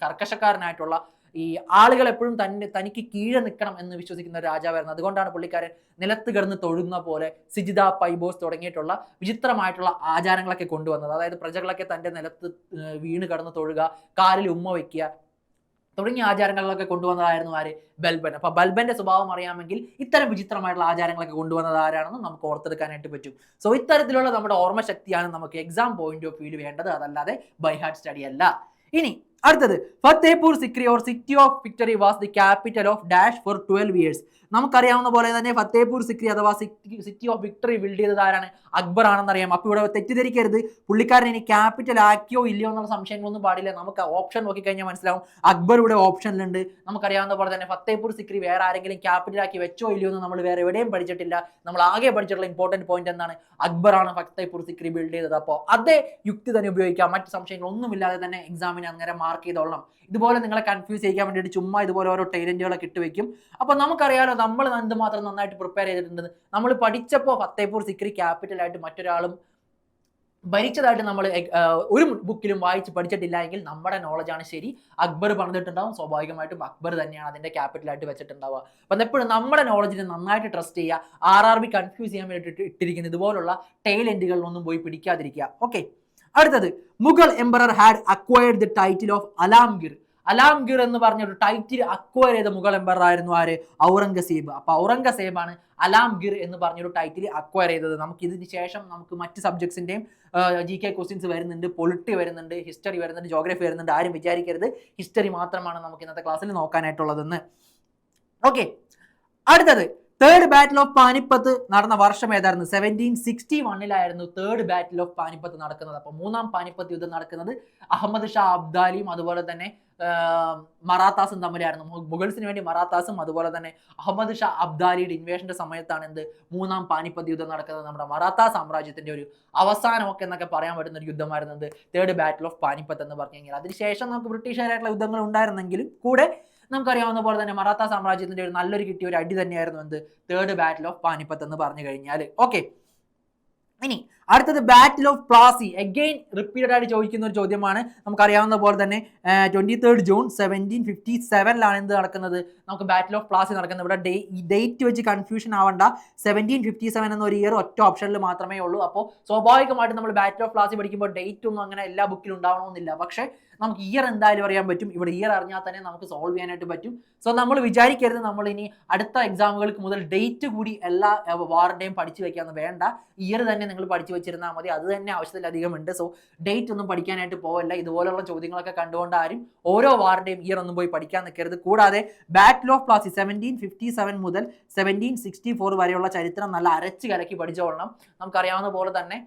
കർക്കശക്കാരനായിട്ടുള്ള, ഈ ആളുകൾ എപ്പോഴും തനിക്ക് കീഴെ നിൽക്കണം എന്ന് വിശ്വസിക്കുന്ന ഒരു രാജാവായിരുന്നു. അതുകൊണ്ടാണ് പുള്ളിക്കാരൻ നിലത്ത് കിടന്ന് തൊഴുന്ന പോലെ സിജിദ, പൈബോസ് തുടങ്ങിയിട്ടുള്ള വിചിത്രമായിട്ടുള്ള ആചാരങ്ങളൊക്കെ കൊണ്ടുവന്നത്. അതായത് പ്രജകളൊക്കെ തൻ്റെ നിലത്ത് വീണ് കിടന്ന് തൊഴുക, കാലിൽ ഉമ്മ വയ്ക്കുക, തുടങ്ങിയ ആചാരങ്ങളിലൊക്കെ കൊണ്ടുവന്നതായിരുന്നു ആര്? ബൽബൻ. അപ്പൊ ബൽബന്റെ സ്വഭാവം അറിയാമെങ്കിൽ ഇത്തരം വിചിത്രമായിട്ടുള്ള ആചാരങ്ങളൊക്കെ കൊണ്ടുവന്നത് ആരാണെന്ന് നമുക്ക് ഓർത്തെടുക്കാനായിട്ട് പറ്റും. സോ ഇത്തരത്തിലുള്ള നമ്മുടെ ഓർമ്മശക്തിയാണ് നമുക്ക് എക്സാം പോയിന്റ് ഓഫ് വ്യൂ വേണ്ടത്, അതല്ലാതെ ബൈ ഹാർട്ട് സ്റ്റഡി അല്ല. ഇനി അടുത്തത്, Fatehpur Sikri or city of victory was the capital of dash for 12 years. നമുക്കറിയാവുന്ന പോലെ തന്നെ ഫത്തേപൂർ സിക്രി അഥവാ സിറ്റി ഓഫ് വിക്ടറി ബിൽഡ് ചെയ്തത് ആരാണ്? അക്ബർ ആണെന്നറിയാം. അപ്പോൾ ഇവിടെ തെറ്റിദ്ധരിക്കരുത്, പുള്ളിക്കാരൻ ഇനി ക്യാപിറ്റൽ ആക്കിയോ ഇല്ലയോ എന്നുള്ള സംശയങ്ങളൊന്നും പാടില്ല. നമുക്ക് ഓപ്ഷൻ നോക്കിക്കഴിഞ്ഞാൽ മനസ്സിലാവും അക്ബർ ഇവിടെ ഓപ്ഷനിലുണ്ട്. നമുക്കറിയാവുന്ന പോലെ തന്നെ ഫത്തേപൂർ സിക്രി വേറെ ആരെങ്കിലും ക്യാപിറ്റൽ ആക്കി വെച്ചോ ഇല്ലയോ എന്ന് നമ്മൾ വേറെ എവിടെയും പഠിച്ചിട്ടില്ല. നമ്മൾ ആകെ പഠിച്ചിട്ടുള്ള ഇമ്പോർട്ടന്റ് പോയിന്റ് എന്താണ്? അക്ബറാണ് ഫത്തേപൂർ സിക്രി ബിൽഡ് ചെയ്തത്. അപ്പോൾ അതേ യുക്തി തന്നെ ഉപയോഗിക്കാം, മറ്റ് സംശയങ്ങളൊന്നുമില്ലാതെ തന്നെ എക്സാമിന് അങ്ങനെ മാർക്ക് ചെയ്തോളണം. ഇതുപോലെ നിങ്ങളെ കൺഫ്യൂസ് ചെയ്യാൻ വേണ്ടിയിട്ട് ചുമ്മാ ഇതുപോലെ ഓരോ ടൈലന്റുകളൊക്കെ ഇട്ടുവെക്കും. അപ്പോൾ നമുക്കറിയാലോ നമ്മൾ എന്തുമാത്രം നന്നായിട്ട് പ്രിപ്പയർ ചെയ്തിട്ടുണ്ടെന്ന്. നമ്മൾ പഠിച്ചപ്പോൾ ഫത്തേപൂർ സിക്രി ക്യാപിറ്റൽ ആയിട്ട് മറ്റൊരാളും ഭരിച്ചതായിട്ട് നമ്മൾ ഒരു ബുക്കിലും വായിച്ച് പഠിച്ചിട്ടില്ല എങ്കിൽ നമ്മുടെ നോളജാണ് ശരി. അക്ബർ പറഞ്ഞിട്ടുണ്ടാവും, സ്വാഭാവികമായിട്ടും അക്ബർ തന്നെയാണ് അതിന്റെ ക്യാപിറ്റലായിട്ട് വെച്ചിട്ടുണ്ടാവുക. അപ്പം എപ്പോഴും നമ്മുടെ നോളജിനെ നന്നായിട്ട് ട്രസ്റ്റ് ചെയ്യുക. RRB കൺഫ്യൂസ് ചെയ്യാൻ വേണ്ടിയിട്ട് ഇട്ടിരിക്കുന്ന ഇതുപോലുള്ള ടൈലന്റുകളിലൊന്നും പോയി പിടിക്കാതിരിക്കുക. ഓക്കെ, അടുത്തത്, Mughal emperor had acquired the title of Alamgir. Alamgir എന്ന് പറഞ്ഞൊരു ടൈറ്റിൽ അക്വയർ ചെയ്ത മുഗൾ എംപറർ ആയിരുന്നു ആര്? ഔറംഗസേബ്. അപ്പൊ ഔറംഗസേബാണ് അലാംഗീർ എന്ന് പറഞ്ഞൊരു ടൈറ്റിൽ അക്വയർ ചെയ്തത്. നമുക്ക് ഇതിന് ശേഷം നമുക്ക് മറ്റ് സബ്ജക്ട്സിന്റെയും GK ക്വസ്റ്റ്യൻസ് വരുന്നുണ്ട്, പൊളിറ്റി വരുന്നുണ്ട്, ഹിസ്റ്ററി വരുന്നുണ്ട്, ജോഗ്രഫി വരുന്നുണ്ട്. ആരും വിചാരിക്കരുത് ഹിസ്റ്ററി മാത്രമാണ് നമുക്ക് ഇന്നത്തെ ക്ലാസ്സിൽ നോക്കാനായിട്ടുള്ളതെന്ന്. ഓക്കെ, അടുത്തത്, തേർഡ് ബാറ്റിൽ ഓഫ് പാനിപ്പത്ത് നടന്ന വർഷം ഏതായിരുന്നു? 1761 തേർഡ് ബാറ്റിൽ ഓഫ് പാനിപ്പത്ത് നടക്കുന്നത്. അപ്പൊ മൂന്നാം പാനിപ്പത്ത് യുദ്ധം നടക്കുന്നത് അഹമ്മദ് ഷാ അബ്ദാലിയും അതുപോലെ തന്നെ മറാത്താസും തമ്മിലായിരുന്നു. മുഗൾസിന് വേണ്ടി മറാത്താസും അതുപോലെ തന്നെ അഹമ്മദ് ഷാ അബ്ദാലിയുടെ ഇൻവേഷന്റെ സമയത്താണ് മൂന്നാം പാനിപ്പത്ത് യുദ്ധം നടക്കുന്നത്. നമ്മുടെ മറാത്ത സാമ്രാജ്യത്തിന്റെ ഒരു അവസാനമൊക്കെ എന്നൊക്കെ പറയാൻ പറ്റുന്ന ഒരു യുദ്ധമായിരുന്നത് തേർഡ് ബാറ്റിൽ ഓഫ് പാനിപ്പത്ത് എന്ന് പറഞ്ഞു കഴിഞ്ഞാൽ. അതിനുശേഷം നമുക്ക് ബ്രിട്ടീഷുകാരായിട്ടുള്ള യുദ്ധങ്ങൾ ഉണ്ടായിരുന്നെങ്കിലും കൂടെ നമുക്കറിയാവുന്ന പോലെ തന്നെ മറാത്ത സാമ്രാജ്യത്തിന്റെ ഒരു നല്ലൊരു കിട്ടിയ ഒരു അടി തന്നെയായിരുന്നു തേർഡ് ബാറ്റിൽ ഓഫ് പാനിപ്പത്ത് എന്ന് പറഞ്ഞു കഴിഞ്ഞാൽ. ഓക്കെ, ഇനി അടുത്തത് battle of Plassey. Again repeated ആയിട്ട് ചോദിക്കുന്ന ഒരു ചോദ്യമാണ്. നമുക്കറിയാവുന്ന പോലെ തന്നെ 23 June 1757 എന്ത് നടക്കുന്നത്? നമുക്ക് ബാറ്റിൽ ഓഫ് പ്ലാസി നടക്കുന്നത്. ഇവിടെ ഡേറ്റ് വെച്ച് കൺഫ്യൂഷൻ ആവണ്ട. 1757 എന്നൊരു ഇയർ ഒറ്റ ഓപ്ഷനിൽ മാത്രമേ ഉള്ളൂ. അപ്പോൾ സ്വാഭാവികമായിട്ട് നമ്മൾ ബാറ്റിൽ ഓഫ് പ്ലാസി പഠിക്കുമ്പോൾ ഡേറ്റ് ഒന്നും അങ്ങനെ എല്ലാ ബുക്കിലും ഉണ്ടാവണമെന്നില്ല. പക്ഷേ നമുക്ക് ഇയർ എന്തായാലും അറിയാൻ പറ്റും. ഇവിടെ ഇയർ അറിഞ്ഞാൽ തന്നെ നമുക്ക് സോൾവ് ചെയ്യാനായിട്ട് പറ്റും. സോ നമ്മൾ വിചാരിക്കരുത് നമ്മൾ ഇനി അടുത്ത എക്സാമുകൾക്ക് മുതൽ ഡേറ്റ് കൂടി എല്ലാ വാറിന്റെയും പഠിച്ചു വെക്കാന്ന്. വേണ്ട, ഇയർ തന്നെ നിങ്ങൾ പഠിച്ചു വെച്ചിരുന്നാൽ മതി. അത് തന്നെ ആവശ്യത്തിലധികം ഉണ്ട്. സോ ഡേറ്റ് ഒന്നും പഠിക്കാനായിട്ട് പോവല്ല. ഇതുപോലുള്ള ചോദ്യങ്ങളൊക്കെ കണ്ടുകൊണ്ട് ആരും ഓരോ വാറിന്റെയും ഇയർ ഒന്നും പോയി പഠിക്കാൻ നിൽക്കരുത്. കൂടാതെ ബാറ്റിൽ ഓഫ് പ്ലാസി 1757 മുതൽ 1764 വരെയുള്ള ചരിത്രം നല്ല അരച്ച് കലക്കി പഠിച്ചോളണം. നമുക്കറിയാവുന്ന പോലെ തന്നെ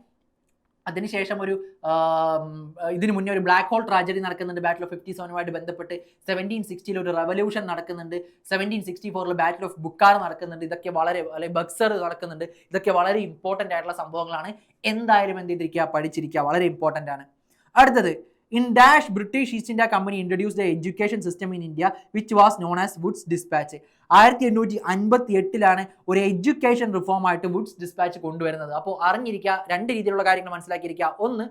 അതിനുശേഷം ഇതിനു മുന്നേ ഒരു ബ്ലാക്ക് ഹോൾ ട്രാജഡി നടക്കുന്നുണ്ട് ബാറ്റിൽ ഓഫ് 57 ബന്ധപ്പെട്ട്. 1760 ഒരു റെവല്യൂഷൻ നടക്കുന്നുണ്ട്. 1764 ബാറ്റിൽ ഓഫ് ബുക്കാർ നടക്കുന്നുണ്ട്. ഇതൊക്കെ ബക്സർ നടക്കുന്നുണ്ട്. ഇതൊക്കെ വളരെ ഇമ്പോർട്ടന്റ് ആയിട്ടുള്ള സംഭവങ്ങളാണ്. എന്തായാലും എന്ത് ചെയ്തിരിക്കുക, പഠിച്ചിരിക്കുക, വളരെ ഇമ്പോർട്ടന്റ് ആണ്. അടുത്തത്, in dash British East India Company introduced the education system in India which was known as Wood's Dispatch. 1858 ഒരു എഡ്യൂക്കേഷൻ റിഫോം ആയിട്ട് വുഡ്സ് ഡിസ്പാച്ച് കൊണ്ടുവരുന്നത്. അപ്പോൾ അറിഞ്ഞിരിക്കുക, രണ്ട് രീതിയിലുള്ള കാര്യങ്ങൾ മനസ്സിലാക്കിയിരിക്കുക. ഒന്ന്,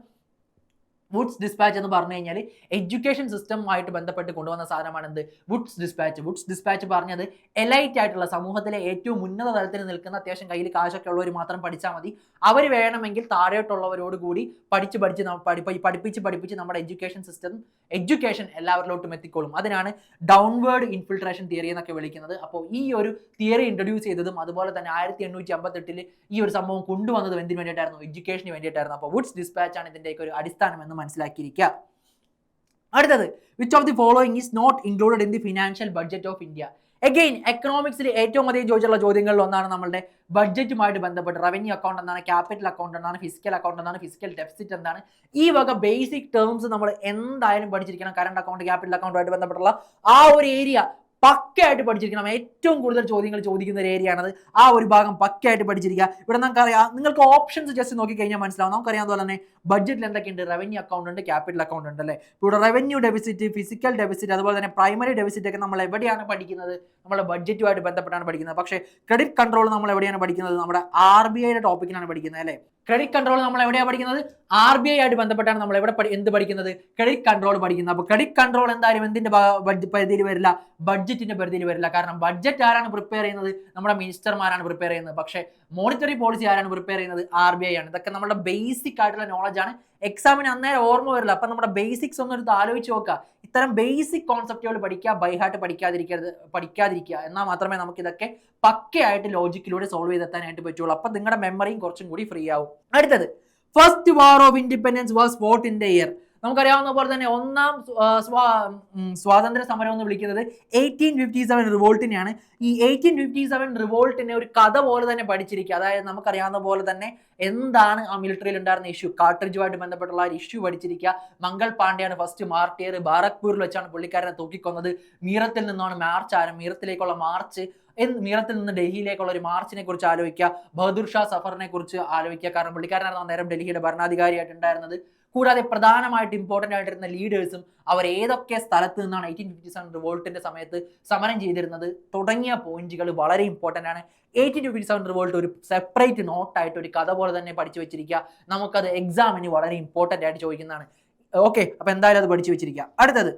വുഡ്സ് ഡിസ്പാച്ച് എന്ന് പറഞ്ഞു കഴിഞ്ഞാൽ എഡ്യൂക്കേഷൻ സിസ്റ്റവുമായിട്ട് ബന്ധപ്പെട്ട് കൊണ്ടുവന്ന സാധനമാണ് വുഡ്സ് ഡിസ്പാച്ച്. വുഡ്സ് ഡിസ്പാച്ച് പറഞ്ഞത് എലൈറ്റ് ആയിട്ടുള്ള സമൂഹത്തിലെ ഏറ്റവും ഉന്നത തലത്തിൽ നിൽക്കുന്ന അത്യാവശ്യം കയ്യിൽ കാശൊക്കെ ഉള്ളവർ മാത്രം പഠിച്ചാൽ മതി. അവർ വേണമെങ്കിൽ താഴോട്ടുള്ളവരോട് കൂടി പഠിപ്പിച്ച് നമ്മുടെ എഡ്യൂക്കേഷൻ എല്ലാവരിലോട്ടും എത്തിക്കോളും. അതിനാണ് ഡൗൺവേർഡ് ഇൻഫിൽട്രേഷൻ തിയറി എന്നൊക്കെ വിളിക്കുന്നത്. അപ്പോൾ ഈ ഒരു തിയറി ഇൻട്രൊഡ്യൂസ് ചെയ്തതും അതുപോലെ തന്നെ 1858 ഈ ഒരു സംഭവം കൊണ്ടുവന്നതും എന്തിനു വേണ്ടിയിട്ടായിരുന്നു? എഡ്യൂക്കേഷന് വേണ്ടിയിട്ടായിരുന്നു. അപ്പോൾ വുഡ്സ് ഡിസ്പാച്ച് ആണ് ഇതിൻ്റെയൊക്കെ ഒരു അടിസ്ഥാനം എന്ന് മനസ്സിലാക്കിയിരിക്കുക. അടുത്തത്, which of the following is not included in the financial budget of India. Again എക്കണോമിക്സിൽ ഏറ്റവും അധികം ചോദിച്ചുള്ള ചോദ്യങ്ങളിൽ ഒന്നാണ് നമ്മുടെ ബഡ്ജറ്റുമായിട്ട് ബന്ധപ്പെട്ട്. റവന്യൂ അക്കൗണ്ട് എന്താണ്, ക്യാപിറ്റൽ അക്കൗണ്ട് എന്താണ്, ഫിസിക്കൽ അക്കൗണ്ട് എന്താണ്, ഫിസിക്കൽ ഡെഫിസിറ്റ് എന്താണ്, ഈ വക ബേസിക് ടേംസ് നമ്മൾ എന്തായാലും പഠിച്ചിരിക്കണം. കറണ്ട് അക്കൗണ്ട്, ക്യാപിറ്റൽ അക്കൗണ്ടുമായിട്ട് ബന്ധപ്പെട്ടുള്ള ആ ഒരു ഏരിയ പക്കയായിട്ട് പഠിച്ചിരിക്കണം. ഏറ്റവും കൂടുതൽ ചോദ്യങ്ങൾ ചോദിക്കുന്ന ഒരു ഏരിയ ആണത്. ആ ഒരു ഭാഗം പക്കയായിട്ട് പഠിച്ചിരിക്കുക. ഇവിടെ നമുക്കറിയാം, നിങ്ങൾക്ക് ഓപ്ഷൻസ് ജസ്റ്റ് നോക്കിക്കഴിഞ്ഞാൽ മനസ്സിലാവും. നമുക്കറിയാം പോലെ തന്നെ ബഡ്ജറ്റിൽ എന്തൊക്കെയുണ്ട്? റവന്യൂ അക്കൗണ്ട് ഉണ്ട്, ക്യാപിറ്റൽ അക്കൗണ്ട് ഉണ്ട് അല്ലേ. ഇവിടെ റവന്യൂ ഡെഫിസിറ്റ്, ഫിസിക്കൽ ഡെഫിസിറ്റ്, അതുപോലെ തന്നെ പ്രൈമറി ഡെഫിസിറ്റ് ഒക്കെ നമ്മൾ എവിടെയാണ് പഠിക്കുന്നത്? നമ്മുടെ ബഡ്ജറ്റുമായിട്ട് ബന്ധപ്പെട്ടാണ് പഠിക്കുന്നത്. പക്ഷേ ക്രെഡിറ്റ് കൺട്രോൾ നമ്മൾ എവിടെയാണ് പഠിക്കുന്നത്? നമ്മുടെ RBIയുടെ ടോപ്പിക്കിലാണ് പഠിക്കുന്നത് അല്ലേ. ക്രെഡിറ്റ് കൺട്രോൾ നമ്മൾ എവിടെയാണ് പഠിക്കുന്നത്? RBI ആയിട്ട് ബന്ധപ്പെട്ടാണ് നമ്മൾ എന്ത് പഠിക്കുന്നത്? ക്രെഡിറ്റ് കൺട്രോൾ പഠിക്കുന്നത്. അപ്പോൾ ക്രെഡിറ്റ് കൺട്രോൾ എന്തായാലും എന്തിന്റെ പരിധിയിൽ വരില്ല? ബഡ്ജറ്റിന്റെ പരിധിയിൽ വരില്ല. കാരണം ബഡ്ജറ്റ് ആരാണ് പ്രിപ്പയർ ചെയ്യുന്നത്? നമ്മുടെ മിനിസ്റ്റർമാരാണ് പ്രിപ്പയർ ചെയ്യുന്നത്. പക്ഷേ മോണിറ്ററി പോളിസി ആരാണ് പ്രിപ്പയർ ചെയ്യുന്നത്? RBI ആണ്. ഇതൊക്കെ നമ്മുടെ ബേസിക് ആയിട്ടുള്ള നോളജ് ആണ്. എക്സാമിന് അന്നേരം ഓർമ്മ വരില്ല. അപ്പൊ നമ്മുടെ ബേസിക്സ് ഒന്ന് എടുത്ത് ആലോചിച്ച് നോക്കുക. ഇത്തരം ബേസിക് കോൺസെപ്റ്റുകൾ പഠിക്കുക, ബൈഹാർട്ട് പഠിക്കാതിരിക്കുക. എന്നാൽ മാത്രമേ നമുക്ക് ഇതൊക്കെ പക്കയായിട്ട് ലോജിക്കിലൂടെ സോൾവ് ചെയ്തെത്താനായിട്ട് പറ്റുള്ളൂ. അപ്പം നിങ്ങളുടെ മെമ്മറിയും കുറച്ചും കൂടി ഫ്രീ ആവും. അടുത്തത്, first war of independence was fort in the year. നമുക്കറിയാവുന്ന പോലെ തന്നെ ഒന്നാം സ്വാതന്ത്ര്യ സമരം എന്ന് വിളിക്കുന്നത് 1857 റിവോൾട്ടിനെയാണ്. ഈ 1857 റിവോൾട്ടിനെ ഒരു കഥ പോലെ തന്നെ പഠിച്ചിരിക്കുക. അതായത് നമുക്കറിയാവുന്ന പോലെ തന്നെ എന്താണ് ആ മിലിറ്ററിയിൽ ഉണ്ടായിരുന്ന ഇഷ്യൂ, കാർട്രിഡ്ജുമായിട്ട് ബന്ധപ്പെട്ടുള്ള ഒരു ഇഷ്യൂ പഠിച്ചിരിക്കുക. മംഗൾ പാണ്ഡെയാണ് ഫസ്റ്റ് മാർട്ടിയർ. ബാരക്പൂരിൽ വെച്ചാണ് പുള്ളിക്കാരനെ തൂക്കിക്കൊന്നത്. മീറത്തിൽ നിന്നാണ് മീറത്തിലേക്കുള്ള മാർച്ച്, മീറത്തിൽ നിന്ന് ഡൽഹിയിലേക്കുള്ള ഒരു മാർച്ചിനെ കുറിച്ച് ആലോചിക്കുക. ബഹദൂർ ഷാ സഫറിനെ കുറിച്ച് ആലോചിക്കുക. കാരണം പുള്ളിക്കാരനായിരുന്നു അന്നേരം ഡൽഹിയുടെ ഭരണാധികാരിയായിട്ടുണ്ടായിരുന്നത്. കൂടാതെ പ്രധാനമായിട്ട് ഇമ്പോർട്ടൻ്റ് ആയിട്ടിരുന്ന ലീഡേഴ്സും അവർ ഏതൊക്കെ സ്ഥലത്ത് നിന്നാണ് 1857 റിവോൾട്ടിന്റെ സമയത്ത് സമരം ചെയ്തിരുന്നത് തുടങ്ങിയ പോയിന്റുകൾ വളരെ ഇമ്പോർട്ടൻ്റ് ആണ്. 1857 റിവോൾട്ട് ഒരു സെപ്പറേറ്റ് നോട്ടായിട്ട് ഒരു കഥ പോലെ തന്നെ പഠിച്ചു വെച്ചിരിക്കുക. നമുക്കത് എക്സാമിന് വളരെ ഇമ്പോർട്ടൻ്റ് ആയിട്ട് ചോദിക്കുന്നതാണ്. ഓക്കെ, അപ്പൊ എന്തായാലും അത് പഠിച്ചു വെച്ചിരിക്കുക. അടുത്തത്,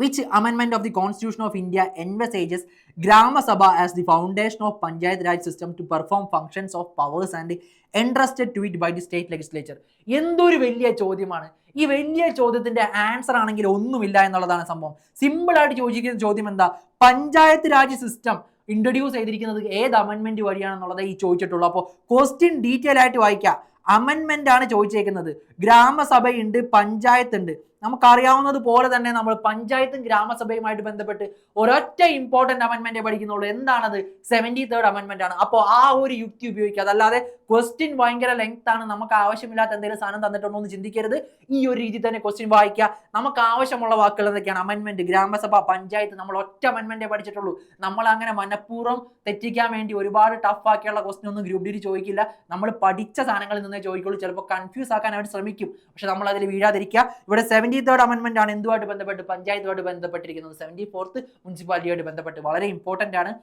which amendment of the Constitution of India envisages Grama Sabha as the foundation of Panchayat Raj system to perform functions of powers and entrusted to it by the state legislature? എന്തൊരു വലിയ ചോദ്യമാണ്. ഈ വലിയ ചോദ്യത്തിന്റെ ആൻസർ ആണെങ്കിൽ ഒന്നുമില്ല എന്നുള്ളതാണ് സംഭവം. സിമ്പിൾ ആയിട്ട് ചോദിക്കുന്ന ചോദ്യം എന്താ, പഞ്ചായത്ത് രാജ് സിസ്റ്റം ഇൻട്രൊഡ്യൂസ് ചെയ്തിരിക്കുന്നത് ഏത് അമെൻമെന്റ് വഴിയാണെന്നുള്ളത് ഈ ചോദിച്ചിട്ടുള്ളൂ. അപ്പോൾ ക്വസ്റ്റ്യൻ ഡീറ്റെയിൽ ആയിട്ട് വായിക്കാം. അമെൻമെന്റ് ആണ് ചോദിച്ചേക്കുന്നത്. ഗ്രാമസഭയുണ്ട്, പഞ്ചായത്ത് ഉണ്ട്. നമുക്കറിയാവുന്നത് പോലെ തന്നെ നമ്മൾ പഞ്ചായത്തും ഗ്രാമസഭയുമായിട്ട് ബന്ധപ്പെട്ട് ഒരൊറ്റ ഇമ്പോർട്ടന്റ് അമെന്റ്മെന്റ് പഠിക്കുന്നുള്ളൂ. എന്താണത്? 73rd അമെന്റ്മെന്റ് ആണ്. അപ്പോൾ ആ ഒരു യുക്തി ഉപയോഗിക്കുക. അതല്ലാതെ ക്വസ്റ്റ്യൻ ഭയങ്കര ലെങ്ത് ആണ്, നമുക്ക് ആവശ്യമില്ലാത്ത എന്തെങ്കിലും സാധനം തന്നിട്ടുണ്ടോ എന്ന് ചിന്തിക്കരുത്. ഈ ഒരു രീതി തന്നെ ക്വസ്റ്റ്യൻ വായിക്കുക. നമുക്ക് ആവശ്യമുള്ള വാക്കുകൾ എന്തൊക്കെയാണ്? അമെന്റ്മെന്റ്, ഗ്രാമസഭ, പഞ്ചായത്ത്. നമ്മൾ ഒറ്റ അമെന്റ്മെന്റേ പഠിച്ചിട്ടുള്ളൂ. നമ്മൾ അങ്ങനെ മനഃപൂർവ്വം തെറ്റിക്കാൻ വേണ്ടി ഒരുപാട് ടഫ് ആക്കിയുള്ള ക്വസ്റ്റ്യൻ ഒന്നും ഗ്രൂപ്പ് ഡി ചോദിക്കില്ല. നമ്മൾ പഠിച്ച സാധനങ്ങളിൽ നിന്നേ ചോദിക്കുള്ളൂ. ചിലപ്പോൾ കൺഫ്യൂസ് ആക്കാനായിട്ട് ശ്രമിക്കും, പക്ഷെ നമ്മൾ അതിൽ വീഴാതിരിക്കുക. ഇവിടെ 73rd അമെന്റ്മെന്റ് ആണ് എന്തുമായിട്ട് ബന്ധപ്പെട്ട്? പഞ്ചായത്തുമായിട്ട് ബന്ധപ്പെട്ടിരിക്കുന്നത്. 74th മുനിസിപ്പാലിറ്റിയായിട്ട് ബന്ധപ്പെട്ട് വളരെ ഇമ്പോർട്ടന്റ് ആണ്.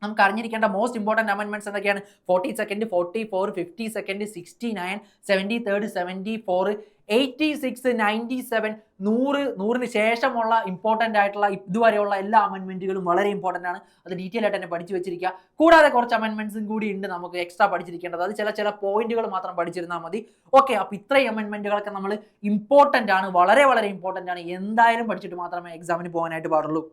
നമുക്ക് അറിഞ്ഞിരിക്കേണ്ട മോസ്റ്റ് ഇമ്പോർട്ടന്റ് അമെന്റ്മെന്റ്സ് എന്തൊക്കെയാണ്? 42nd, 44, 52nd, 69, 73rd, 74, 86, 97, 100 ശേഷമുള്ള ഇമ്പോർട്ടന്റ് ആയിട്ടുള്ള ഇതുവരെയുള്ള എല്ലാ അമെന്റ്മെന്റുകളും വളരെ ഇമ്പോർട്ടന്റ് ആണ്. അത് ഡീറ്റെയിൽ ആയിട്ട് തന്നെ പഠിച്ചു വെച്ചിരിക്കുക. കൂടാതെ കുറച്ച് അമെന്റ്മെന്റ്സും കൂടി ഉണ്ട് നമുക്ക് എക്സ്ട്രാ പഠിച്ചിരിക്കേണ്ടത്. അത് ചില പോയിന്റുകൾ മാത്രം പഠിച്ചിരുന്നാൽ മതി. ഓക്കെ, അപ്പൊ ഇത്രയും അമെന്റ്മെന്റുകളൊക്കെ നമ്മൾ ഇമ്പോർട്ടന്റ് ആണ്, വളരെ വളരെ ഇമ്പോർട്ടന്റ് ആണ്. എന്തായാലും പഠിച്ചിട്ട് മാത്രമേ എക്സാമിന് പോകാനായിട്ട് പാടുള്ളൂ.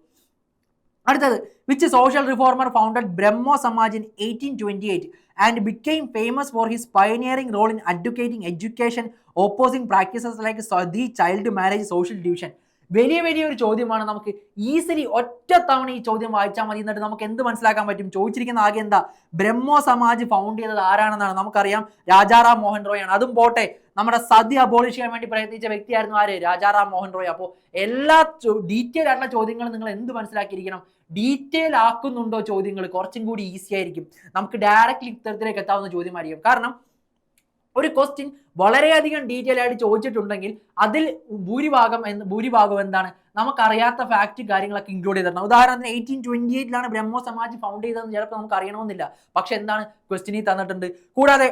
അടുത്തത്, which social reformer founded Brahmo Samaj in 1828 and became famous for his pioneering role in advocating education, opposing practices like Sadi, child marriage, social division? വലിയൊരു ചോദ്യമാണ്. നമുക്ക് ഈസിലി ഒറ്റ തവണ ഈ ചോദ്യം വായിച്ചാൽ മതി. എന്നിട്ട് നമുക്ക് എന്ത് മനസ്സിലാക്കാൻ പറ്റും? ചോദിച്ചിരിക്കുന്ന ആകെ എന്താ, ബ്രഹ്മോ സമാജ് ഫൗണ്ട് ചെയ്തത് ആരാണെന്നാണ്. നമുക്കറിയാം, രാജാറാം മോഹൻ റോയ് ആണ്. അതും പോട്ടെ, നമ്മുടെ സതി അബോളിഷ് ചെയ്യാൻ വേണ്ടി പ്രയത്നിച്ച വ്യക്തിയായിരുന്നു ആര്? രാജാറാം മോഹൻ റോയ്. അപ്പോൾ എല്ലാ ഡീറ്റെയിൽ ആയിട്ടുള്ള ചോദ്യങ്ങൾ നിങ്ങൾ എന്ത് മനസ്സിലാക്കിയിരിക്കണം? ഡീറ്റെയിൽ ആക്കുന്നുണ്ടോ ചോദ്യങ്ങൾ? കുറച്ചും കൂടി ഈസി ആയിരിക്കും. നമുക്ക് ഡയറക്റ്റ്ലി ഉത്തരത്തിലേക്ക് എത്താവുന്ന ചോദ്യമായിരിക്കും. കാരണം ഒരു ക്വസ്റ്റ്യൻ വളരെയധികം ഡീറ്റെയിൽ ആയിട്ട് ചോദിച്ചിട്ടുണ്ടെങ്കിൽ അതിൽ ഭൂരിഭാഗം എന്താണ്, നമുക്കറിയാത്ത ഫാക്ട് കാര്യങ്ങളൊക്കെ ഇൻക്ലൂഡ് ചെയ്തിട്ടുണ്ട്. ഉദാഹരണത്തിന് 1828 ബ്രഹ്മോ സമാജ് ഫൗണ്ട് ചെയ്തതെന്ന് ചിലപ്പോൾ നമുക്ക് അറിയണമെന്നില്ല, പക്ഷെ എന്താണ് ക്വസ്റ്റ്യനിൽ തന്നിട്ടുണ്ട്. കൂടാതെ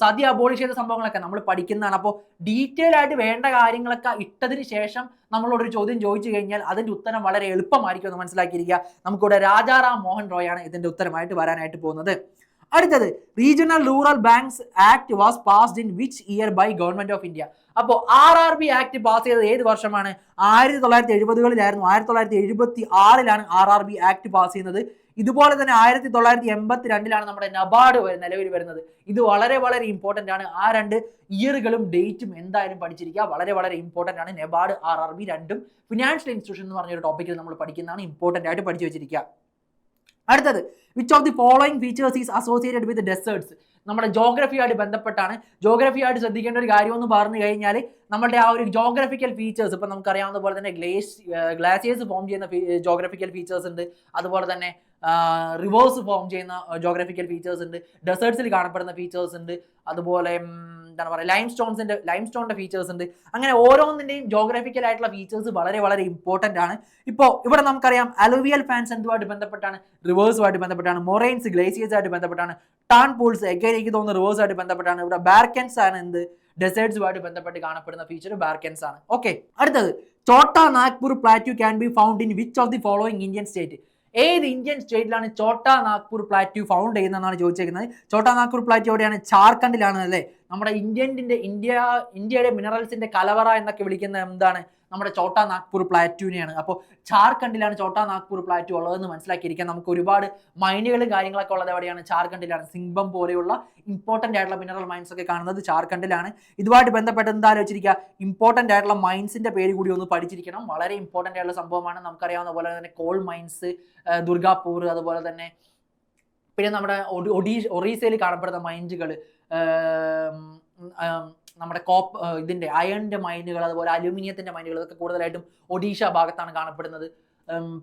സതി അബോളിഷ് ചെയ്ത സംഭവങ്ങളൊക്കെ നമ്മൾ പഠിക്കുന്നതാണ്. അപ്പോൾ ഡീറ്റെയിൽ ആയിട്ട് വേണ്ട കാര്യങ്ങളൊക്കെ ഇട്ടതിന് ശേഷം നമ്മളോടൊരു ചോദ്യം ചോദിച്ചു കഴിഞ്ഞാൽ അതിന്റെ ഉത്തരം വളരെ എളുപ്പമായിരിക്കും എന്ന് മനസ്സിലാക്കിയിരിക്കുക. നമുക്കിവിടെ രാജാറാം മോഹൻ റോയ് ആണ് ഇതിന്റെ ഉത്തരമായിട്ട് വരാനായിട്ട് പോകുന്നത്. അടുത്തത്, regional rural banks act was passed in which year by government of India? അപ്പോൾ RRB ആക്ട് പാസ് ചെയ്തത് ഏത് വർഷമാണ്? 1970കളിലായിരുന്നു. 1976 RRB ആക്ട് പാസ് ചെയ്യുന്നത്. ഇതുപോലെ തന്നെ 1982 നമ്മുടെ നബാർഡ് നിലവിൽ വരുന്നത്. ഇത് വളരെ വളരെ ഇമ്പോർട്ടന്റ് ആണ്. ആ രണ്ട് ഇയറുകളും ഡേറ്റും എന്തായാലും പഠിച്ചിരിക്കുക. വളരെ വളരെ ഇമ്പോർട്ടന്റ് ആണ്. നബാർഡ്, RRB രണ്ടും ഫിനാൻഷ്യൽ ഇൻസ്റ്റിറ്റ്യൂഷൻ എന്ന് പറഞ്ഞൊരു ടോപ്പിക്കിൽ നമ്മൾ പഠിക്കുന്നതാണ്. ഇമ്പോർട്ടന്റ് ആയിട്ട് പഠിച്ചു വെച്ചിരിക്കുക. അടുത്തത്, which of the following features is associated with deserts? നമ്മുടെ ജോഗ്രഫിയായിട്ട് ബന്ധപ്പെട്ടാണ്. ജോഗ്രഫിയായിട്ട് ശ്രദ്ധിക്കേണ്ട ഒരു കാര്യം എന്ന് പറഞ്ഞു കഴിഞ്ഞാൽ നമ്മുടെ ആ ഒരു ജോഗ്രഫിക്കൽ ഫീച്ചേഴ്സ്, ഇപ്പം നമുക്കറിയാവുന്ന പോലെ തന്നെ ഗ്ലാസിയേഴ്സ് ഫോം ചെയ്യുന്ന ജോഗ്രഫിക്കൽ ഫീച്ചേഴ്സ് ഉണ്ട്. അതുപോലെ തന്നെ റിവേഴ്സ് ഫോം ചെയ്യുന്ന ജോഗ്രഫിക്കൽ ഫീച്ചേഴ്സ് ഉണ്ട്. ഡെസേർട്സിൽ കാണപ്പെടുന്ന ഫീച്ചേഴ്സ് ഉണ്ട്. അതുപോലെ എന്താണ് പറയുക, ലൈംസ്റ്റോണിന്റെ ഫീച്ചേഴ്സ് ഉണ്ട്. അങ്ങനെ ഓരോന്നിന്റെയും ജോഗ്രഫിക്കൽ ആയിട്ടുള്ള ഫീച്ചേഴ്സ് വളരെ വളരെ ഇമ്പോർട്ടന്റ് ആണ്. ഇപ്പോൾ ഇവിടെ നമുക്കറിയാം അലുവിയൽ ഫാൻസ് എന്തുമായിട്ട് ബന്ധപ്പെട്ടാണ്? റിവേഴ്സുമായിട്ട് ബന്ധപ്പെട്ടാണ്. മൊറൈൻസ് ഗ്ലേസിയേഴ്സ് ആയിട്ട് ബന്ധപ്പെട്ടാണ്. ടാൻ പൂൾസ് എനിക്ക് തോന്നുന്നു റിവേഴ്സ് ആയിട്ട് ബന്ധപ്പെട്ടാണ്. ഇവിടെ ബാർക്കൻസ് ആണ് എന്ത്, ഡെസേർട്സുമായിട്ട് ബന്ധപ്പെട്ട് കാണപ്പെടുന്ന ഫീച്ചർ ബാർക്കൻസ് ആണ്. ഓക്കെ, അടുത്തത്, Chota Nagpur plateau can be found in which of the following Indian state? ഏത് ഇന്ത്യൻ സ്റ്റേറ്റിലാണ് ചോട്ടാ നാഗ്പൂർ പ്ലാറ്റ്യൂ ഫൗണ്ട് ചെയ്യുന്നതെന്നാണ് ചോദിച്ചിരിക്കുന്നത്. ചോട്ടാ നാഗ്പൂർ പ്ലാറ്റ്യൂ എവിടെയാണ്? ജാർഖണ്ഡിലാണ് അല്ലേ? നമ്മുടെ ഇന്ത്യയുടെ മിനറൽസിന്റെ കലവറ എന്നൊക്കെ വിളിക്കുന്ന എന്താണ് നമ്മുടെ ചോട്ടാ നാഗ്പൂർ പ്ലാറ്റ്യൂവിനെയാണ്. അപ്പോൾ ജാർഖണ്ഡിലാണ് ചോട്ടാ നാഗ്പൂർ പ്ലാറ്റ്യൂ ഉള്ളതെന്ന് മനസ്സിലാക്കിയിരിക്കാം. നമുക്ക് ഒരുപാട് മൈനുകളും കാര്യങ്ങളൊക്കെ ഉള്ളത് എവിടെയാണ്? ജാർഖണ്ഡിലാണ്. സിംബം പോലെയുള്ള ഇമ്പോർട്ടന്റ് ആയിട്ടുള്ള മിനറൽ മൈൻസ് ഒക്കെ കാണുന്നത് ജാർഖണ്ഡിലാണ്. ഇതുമായിട്ട് ബന്ധപ്പെട്ട് എന്താ ആലോചിച്ചിരിക്കുക? ഇമ്പോർട്ടന്റ് ആയിട്ടുള്ള മൈൻസിന്റെ പേര് കൂടി ഒന്ന് പഠിച്ചിരിക്കണം. വളരെ ഇമ്പോർട്ടന്റ് ആയിട്ടുള്ള സംഭവമാണ്. നമുക്കറിയാവുന്ന പോലെ തന്നെ കോൾ മൈൻസ്, ദുർഗാപൂർ, അതുപോലെ തന്നെ പിന്നെ നമ്മുടെ ഒറീസയിൽ കാണപ്പെടുന്ന മൈൻസുകൾ, നമ്മുടെ ഇതിന്റെ അയണിന്റെ മൈനുകൾ, അതുപോലെ അലൂമിനിയത്തിന്റെ മൈനുകൾ, ഇതൊക്കെ കൂടുതലായിട്ടും ഒഡീഷ ഭാഗത്താണ് കാണപ്പെടുന്നത്.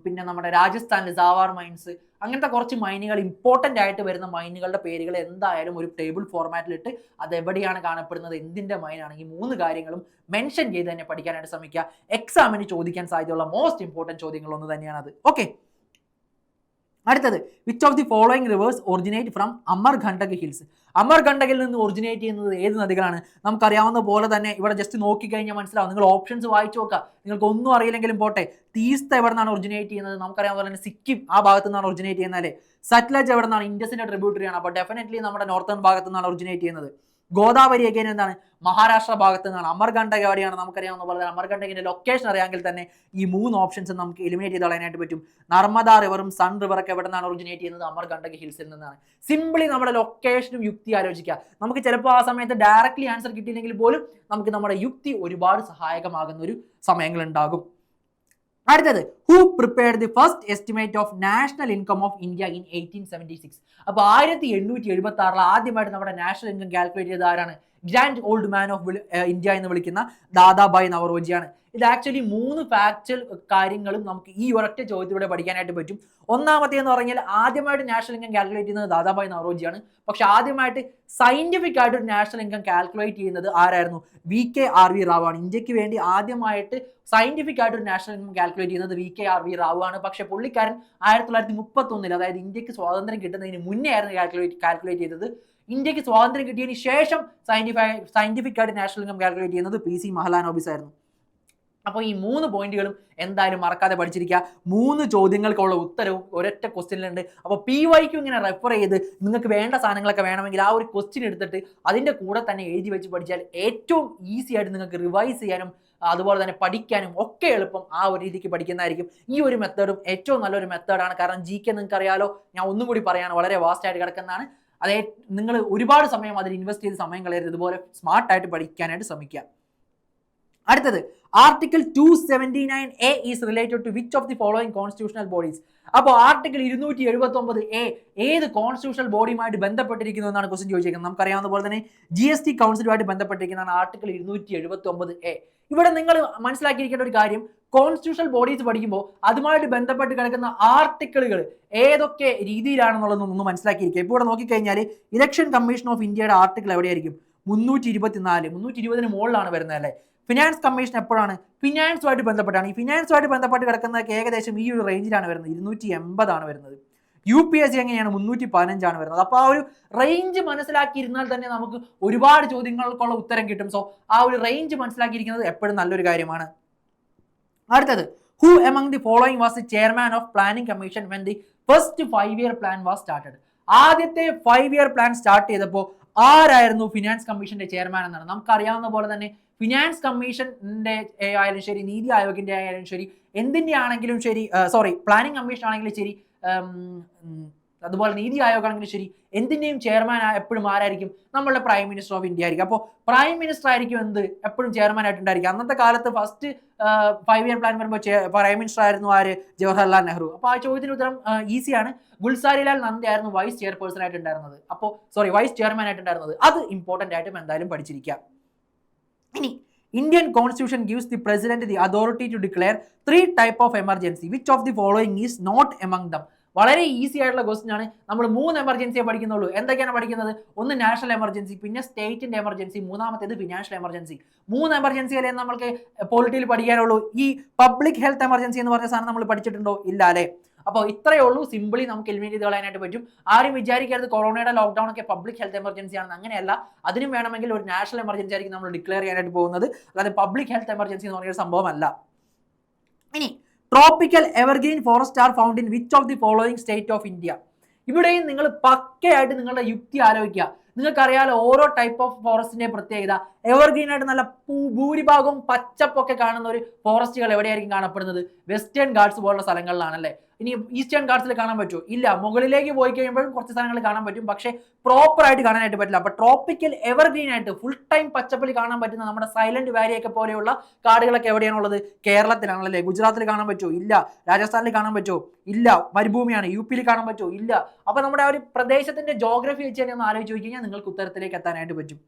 പിന്നെ നമ്മുടെ രാജസ്ഥാനിൽ സാവാർ മൈൻസ്, അങ്ങനത്തെ കുറച്ച് മൈനുകൾ, ഇമ്പോർട്ടന്റ് ആയിട്ട് വരുന്ന മൈനുകളുടെ പേരുകൾ എന്തായാലും ഒരു ടേബിൾ ഫോർമാറ്റിലിട്ട് അത് എവിടെയാണ് കാണപ്പെടുന്നത്, എന്തിന്റെ മൈനാണ്, ഈ 3 കാര്യങ്ങളും മെൻഷൻ ചെയ്ത് തന്നെ പഠിക്കാനായിട്ട് ശ്രമിക്കുക. എക്സാമിന് ചോദിക്കാൻ സാധ്യതയുള്ള മോസ്റ്റ് ഇമ്പോർട്ടന്റ് ചോദ്യങ്ങൾ ഒന്ന് തന്നെയാണ് അത്. ഓക്കെ, അടുത്തത്, which of the following rivers originate from Amarkantak hills? അമർകണ്ടകിൽ നിന്ന് ഒറിജിനേറ്റ് ചെയ്യുന്നത് ഏത് നദികളാണ്? നമുക്കറിയാവുന്ന പോലെ തന്നെ ഇവിടെ ജസ്റ്റ് നോക്കിക്കഴിഞ്ഞാൽ മനസ്സിലാവും. നിങ്ങൾ ഓപ്ഷൻസ് വായിച്ചു നോക്കുക. നിങ്ങൾക്ക് ഒന്നും അറിയില്ലെങ്കിലും പോട്ടെ. തീസ്ത എവിടെ നിന്നാണ് ഒറിജിനേറ്റ് ചെയ്യുന്നത്? നമുക്കറിയാവുന്ന പോലെ തന്നെ സിക്കിം ആ ഭാഗത്തു നിന്നാണ് ഒറിജിനേറ്റ് ചെയ്യുന്നത് അല്ലേ? സറ്റ്ലജ് എവിടെ നിന്നാണ്? ഇൻഡസിന്റെ ട്രിബ്യൂട്ടറിയാണ്. അപ്പോൾ ഡെഫിനറ്റ്ലി നമ്മുടെ നോർത്തേൺ ഭാഗത്തു നിന്നാണ് ഒറിജിനേറ്റ് ചെയ്യുന്നത്. ഗോദാവരി ഒക്കെ എന്താണ്? മഹാരാഷ്ട്ര ഭാഗത്ത് നിന്നാണ്. അമർകണ്ടക് എവിടെയാണ്? നമുക്കറിയാവുന്ന പോലെ തന്നെ അമർകണ്ടകിന്റെ ലൊക്കേഷൻ അറിയാമെങ്കിൽ തന്നെ ഈ 3 ഓപ്ഷൻസ് നമുക്ക് എലിമിനേറ്റ് ചെയ്ത് കളയാനായിട്ട് പറ്റും. നർമ്മദ റിവറും സൺ റിവറൊക്കെ എവിടെ നിന്നാണ് ഒറിജിനേറ്റ് ചെയ്യുന്നത്? അമർകണ്ടക് ഹിൽസിൽ നിന്നാണ്. സിംപിളി നമ്മുടെ ലൊക്കേഷനും യുക്തി ആലോചിക്കുക. നമുക്ക് ചിലപ്പോൾ ആ സമയത്ത് ഡയറക്ട്ലി ആൻസർ കിട്ടിയില്ലെങ്കിൽ പോലും നമുക്ക് നമ്മുടെ യുക്തി ഒരുപാട് സഹായകമാകുന്ന ഒരു സമയങ്ങൾ ഉണ്ടാകും. അടുത്തത്, who prepared the first estimate of national income of India in 1876? അപ്പോൾ 1876 ആദ്യമായിട്ട് നമ്മുടെ നാഷണൽ ഇൻകം കാൽക്കുലേറ്റ് ചെയ്ത ആരാണ്? Grand old man of India എന്ന് വിളിക്കുന്ന ദാദാഭായ് നവറോജിയാണ്. ഇത് ആക്ച്വലി 3 ഫാക്ച്വൽ കാര്യങ്ങളും നമുക്ക് ഈ ഒരൊറ്റ ചോദ്യത്തിലൂടെ പഠിക്കാനായിട്ട് പറ്റും. ഒന്നാമത്തേന്ന് പറഞ്ഞാൽ ആദ്യമായിട്ട് നാഷണൽ ഇൻകം കാൽക്കുലേറ്റ് ചെയ്യുന്നത് ദാദാഭായ് നവറോജിയാണ്. പക്ഷെ ആദ്യമായിട്ട് സയന്റിഫിക് ആയിട്ട് ഒരു നാഷണൽ ഇൻകം കാൽക്കുലേറ്റ് ചെയ്യുന്നത് ആരായിരുന്നു? VKRV റാവു ആണ്. ഇന്ത്യക്ക് വേണ്ടി ആദ്യമായിട്ട് സയന്റിഫിക് ആയിട്ട് ഒരു നാഷണൽ ഇൻകം കാൽക്കുലേറ്റ് ചെയ്യുന്നത് VKRV റാവു ആണ്. പക്ഷെ പുള്ളിക്കാരൻ 1931, അതായത് ഇന്ത്യക്ക് സ്വാതന്ത്ര്യം കിട്ടുന്നതിന് മുന്നേ ആയിരുന്നു കാൽക്കുലേറ്റ് ചെയ്തത്. ഇന്ത്യക്ക് സ്വാതന്ത്ര്യം കിട്ടിയതിന് ശേഷം സയന്റിഫിക് ആയിട്ട് നാഷണൽ ഇൻകം കാൽക്കുലേറ്റ് ചെയ്യുന്നത് PC മഹലാനോബിസ് ആയിരുന്നു. അപ്പോൾ ഈ 3 പോയിന്റുകളും എന്തായാലും മറക്കാതെ പഠിച്ചിരിക്കുക. 3 ചോദ്യങ്ങൾക്കുള്ള ഉത്തരവും ഒരൊറ്റ ക്വസ്റ്റ്യനിലുണ്ട്. അപ്പോൾ PYQ ഇങ്ങനെ റെഫർ ചെയ്ത് നിങ്ങൾക്ക് വേണ്ട സാധനങ്ങളൊക്കെ വേണമെങ്കിൽ ആ ഒരു ക്വസ്റ്റ്യൻ എടുത്തിട്ട് അതിൻ്റെ കൂടെ തന്നെ എഴുതി വെച്ച് പഠിച്ചാൽ ഏറ്റവും ഈസി ആയിട്ട് നിങ്ങൾക്ക് റിവൈസ് ചെയ്യാനും അതുപോലെ തന്നെ പഠിക്കാനും ഒക്കെ എളുപ്പം ആ ഒരു രീതിക്ക് പഠിക്കുന്നതായിരിക്കും. ഈ ഒരു മെത്തേഡും ഏറ്റവും നല്ലൊരു മെത്തേഡാണ്. കാരണം GK നിങ്ങൾക്ക് അറിയാലോ, ഞാൻ ഒന്നും കൂടി പറയാണ്, വളരെ വാസ്റ്റ് ആയിട്ട് കിടക്കുന്നതാണ്. അതേ നിങ്ങൾ ഒരുപാട് സമയം അതിൽ ഇൻവെസ്റ്റ് ചെയ്ത് സമയം കളയരുത്. ഇതുപോലെ സ്മാർട്ടായിട്ട് പഠിക്കാനായിട്ട് ശ്രമിക്കുക. അടുത്തത്, article 279A is related to which of the following constitutional bodies? അപ്പോൾ ആർട്ടിക്കിൾ 279A ഏത് കോൺസ്റ്റിറ്റ്യൂഷണൽ ബോഡിയുമായിട്ട് ബന്ധപ്പെട്ടിരിക്കുന്നു എന്നാണ് ക്വസ്റ്റ്യൻ ചോദിച്ചിരിക്കുന്നത്. നമുക്കറിയാവുന്ന പോലെ തന്നെ GST കൗൺസിലുമായിട്ട് ബന്ധപ്പെട്ടിരിക്കുന്നതാണ് ആർട്ടിക്കിൾ 279A. ഇവിടെ നിങ്ങൾ മനസ്സിലാക്കിയിരിക്കേണ്ട ഒരു കാര്യം, കോൺസ്റ്റിറ്റ്യൂഷണൽ ബോഡീസ് പഠിക്കുമ്പോൾ അതുമായിട്ട് ബന്ധപ്പെട്ട് കിടക്കുന്ന ആർട്ടിക്കിളുകൾ ഏതൊക്കെ രീതിയിലാണെന്നുള്ളതൊന്നും ഒന്ന് മനസ്സിലാക്കിയിരിക്കുക. ഇപ്പോൾ ഇവിടെ നോക്കിക്കഴിഞ്ഞാൽ ഇലക്ഷൻ കമ്മീഷൻ ഓഫ് ഇന്ത്യയുടെ ആർട്ടിക്കിൾ എവിടെയായിരിക്കും? 324, 320 മുകളിലാണ് വരുന്നത് അല്ലേ? ഫിനാൻസ് കമ്മീഷൻ എപ്പോഴാണ്? ഫിനാൻസുമായിട്ട് ബന്ധപ്പെട്ടാണ്. ഈ ഫിനാൻസുമായിട്ട് ബന്ധപ്പെട്ട് കിടക്കുന്നതൊക്കെ ഏകദേശം ഈ ഒരു റേഞ്ചിലാണ് വരുന്നത്. 280 ആണ് വരുന്നത്. UPSC എങ്ങനെയാണ്? 315 ആണ് വരുന്നത്. അപ്പോൾ ആ ഒരു റേഞ്ച് മനസ്സിലാക്കിയിരുന്നാൽ തന്നെ നമുക്ക് ഒരുപാട് ചോദ്യങ്ങൾക്കുള്ള ഉത്തരം കിട്ടും. സോ ആ ഒരു റേഞ്ച് മനസ്സിലാക്കിയിരിക്കുന്നത് എപ്പോഴും നല്ലൊരു കാര്യമാണ്. അടുത്തത്, who among the following was the chairman of planning commission when the first 5-year plan was started? ആദ്യത്തെ 5-year പ്ലാൻ സ്റ്റാർട്ട് ചെയ്തപ്പോൾ ആരായിരുന്നു ഫിനാൻസ് കമ്മീഷന്റെ ചെയർമാൻ എന്നാണ്. നമുക്കറിയാവുന്ന പോലെ തന്നെ ഫിനാൻസ് കമ്മീഷന്റെ ആയാലും ശരി, നീതി ആയോഗിന്റെ ആയാലും ശരി, എന്തിന്റെ ആണെങ്കിലും ശരി, പ്ലാനിംഗ് കമ്മീഷൻ ആണെങ്കിലും ശരി, അതുപോലെ നീതി ആയോഗ് ആണെങ്കിലും ശരി, എന്തിന്റെയും ചെയർമാൻ എപ്പോഴും ആരായിരിക്കും? നമ്മളുടെ പ്രൈം മിനിസ്റ്റർ ഓഫ് ഇന്ത്യ ആയിരിക്കും. അപ്പോൾ പ്രൈം മിനിസ്റ്റർ ആയിരിക്കും എപ്പോഴും ചെയർമാൻ ആയിട്ടുണ്ടായിരിക്കും. അന്നത്തെ കാലത്ത് ഫസ്റ്റ് 5-year പ്ലാൻ വരുമ്പോൾ പ്രൈം മിനിസ്റ്റർ ആയിരുന്നു ആര്? ജവഹർലാൽ നെഹ്റു. അപ്പോൾ ആ ചോദ്യത്തിന് ഉത്തരം ഈസിയാണ്. ഗുൽസാരിലാൽ നന്ദ ആയിരുന്നു വൈസ് ചെയർപേഴ്സൺ ആയിട്ടുണ്ടായിരുന്നത്. വൈസ് ചെയർമാൻ ആയിട്ടുണ്ടായിരുന്നത്. അത് ഇമ്പോർട്ടന്റ് ആയിട്ടും എന്തായാലും പഠിച്ചിരിക്കുക. ഇനി, Indian constitution gives the president the authority to declare 3 types of emergency. Which of the following is not among them? വളരെ ഈസി ആയിട്ടുള്ള ക്വസ്റ്റ്യൻ ആണ്. നമ്മൾ 3 എമർജൻസിയെ പഠിക്കുന്നുള്ളൂ. എന്തൊക്കെയാണ് പഠിക്കുന്നത്? ഒന്ന് നാഷണൽ എമർജൻസി, പിന്നെ സ്റ്റേറ്റിന്റെ എമർജൻസി, മൂന്നാമത്തേത് ഫിനാൻഷ്യൽ എമർജൻസി. 3 എമർജൻസിയല്ലേ നമ്മൾക്ക് പോളിറ്റിയിൽ പഠിക്കാനുള്ളൂ. ഈ പബ്ലിക് ഹെൽത്ത് എമർജൻസി എന്ന് പറഞ്ഞ സാധനം നമ്മൾ പഠിച്ചിട്ടുണ്ടോ? ഇല്ല അല്ലേ? അപ്പോൾ ഇത്രയേ ഉള്ളൂ. സിമ്പിളി നമുക്ക് എലിമിനേറ്റ് ചെയ്ത് കളയാനായിട്ട് പറ്റും. ആരും വിചാരിക്കരുത് കൊറോണയുടെ ലോക്ക്ഡൌൺ ഒക്കെ പബ്ലിക് ഹെൽത്ത് എമർജൻസി ആണെന്ന്. അങ്ങനെയല്ല. അതിനും വേണമെങ്കിൽ ഒരു നാഷണൽ എമർജൻസി ആയിരിക്കും നമ്മൾ ഡിക്ലെയർ ചെയ്യാനായിട്ട് പോകുന്നത്. അതായത് പബ്ലിക് ഹെൽത്ത് എമർജൻസി എന്ന് പറഞ്ഞൊരു സംഭവമല്ല. ഇനി, tropical evergreen forest are found in which of the following state of India? ഇവിടെയും നിങ്ങൾ പക്കയായിട്ട് നിങ്ങളുടെ യുക്തി ആലോചിക്കുക. നിങ്ങൾക്കറിയാലോ ഓരോ ടൈപ്പ് ഓഫ് ഫോറസ്റ്റിന്റെ പ്രത്യേകത. എവർഗ്രീൻ ആയിട്ട് നല്ല ഭൂരിഭാഗവും പച്ചപ്പൊക്കെ കാണുന്ന ഒരു ഫോറസ്റ്റുകൾ എവിടെയായിരിക്കും കാണപ്പെടുന്നത്? വെസ്റ്റേൺ ഗാർഡ്സ് പോലുള്ള സ്ഥലങ്ങളിലാണല്ലേ. ഇനി ഈസ്റ്റേൺ ഗാർഡ്സിൽ കാണാൻ പറ്റുമോ? ഇല്ല. മുകളിലേക്ക് പോയി കഴിയുമ്പോഴും കുറച്ച് സ്ഥലങ്ങൾ കാണാൻ പറ്റും, പക്ഷേ പ്രോപ്പർ ആയിട്ട് കാണാനായിട്ട് പറ്റില്ല. അപ്പൊ ട്രോപ്പിക്കൽ എവർഗ്രീൻ ആയിട്ട് ഫുൾ ടൈം പച്ചപ്പിൽ കാണാൻ പറ്റുന്ന നമ്മുടെ സൈലന്റ് വാലിയൊക്കെ പോലെയുള്ള കാടുകളൊക്കെ എവിടെയാണുള്ളത്? കേരളത്തിലാണല്ലേ. ഗുജറാത്തിൽ കാണാൻ പറ്റുമോ? ഇല്ല. രാജസ്ഥാനിൽ കാണാൻ പറ്റുമോ? ഇല്ല. മരുഭൂമിയാണ്. യുപിയിൽ കാണാൻ പറ്റുമോ? ഇല്ല. അപ്പൊ നമ്മുടെ ആ ഒരു പ്രദേശത്തിന്റെ ജോഗ്രഫി വെച്ച് തന്നെ ഒന്ന് ആലോചിച്ച് കഴിഞ്ഞാൽ നിങ്ങൾക്ക് ഉത്തരത്തിലേക്ക് എത്താനായിട്ട് പറ്റും.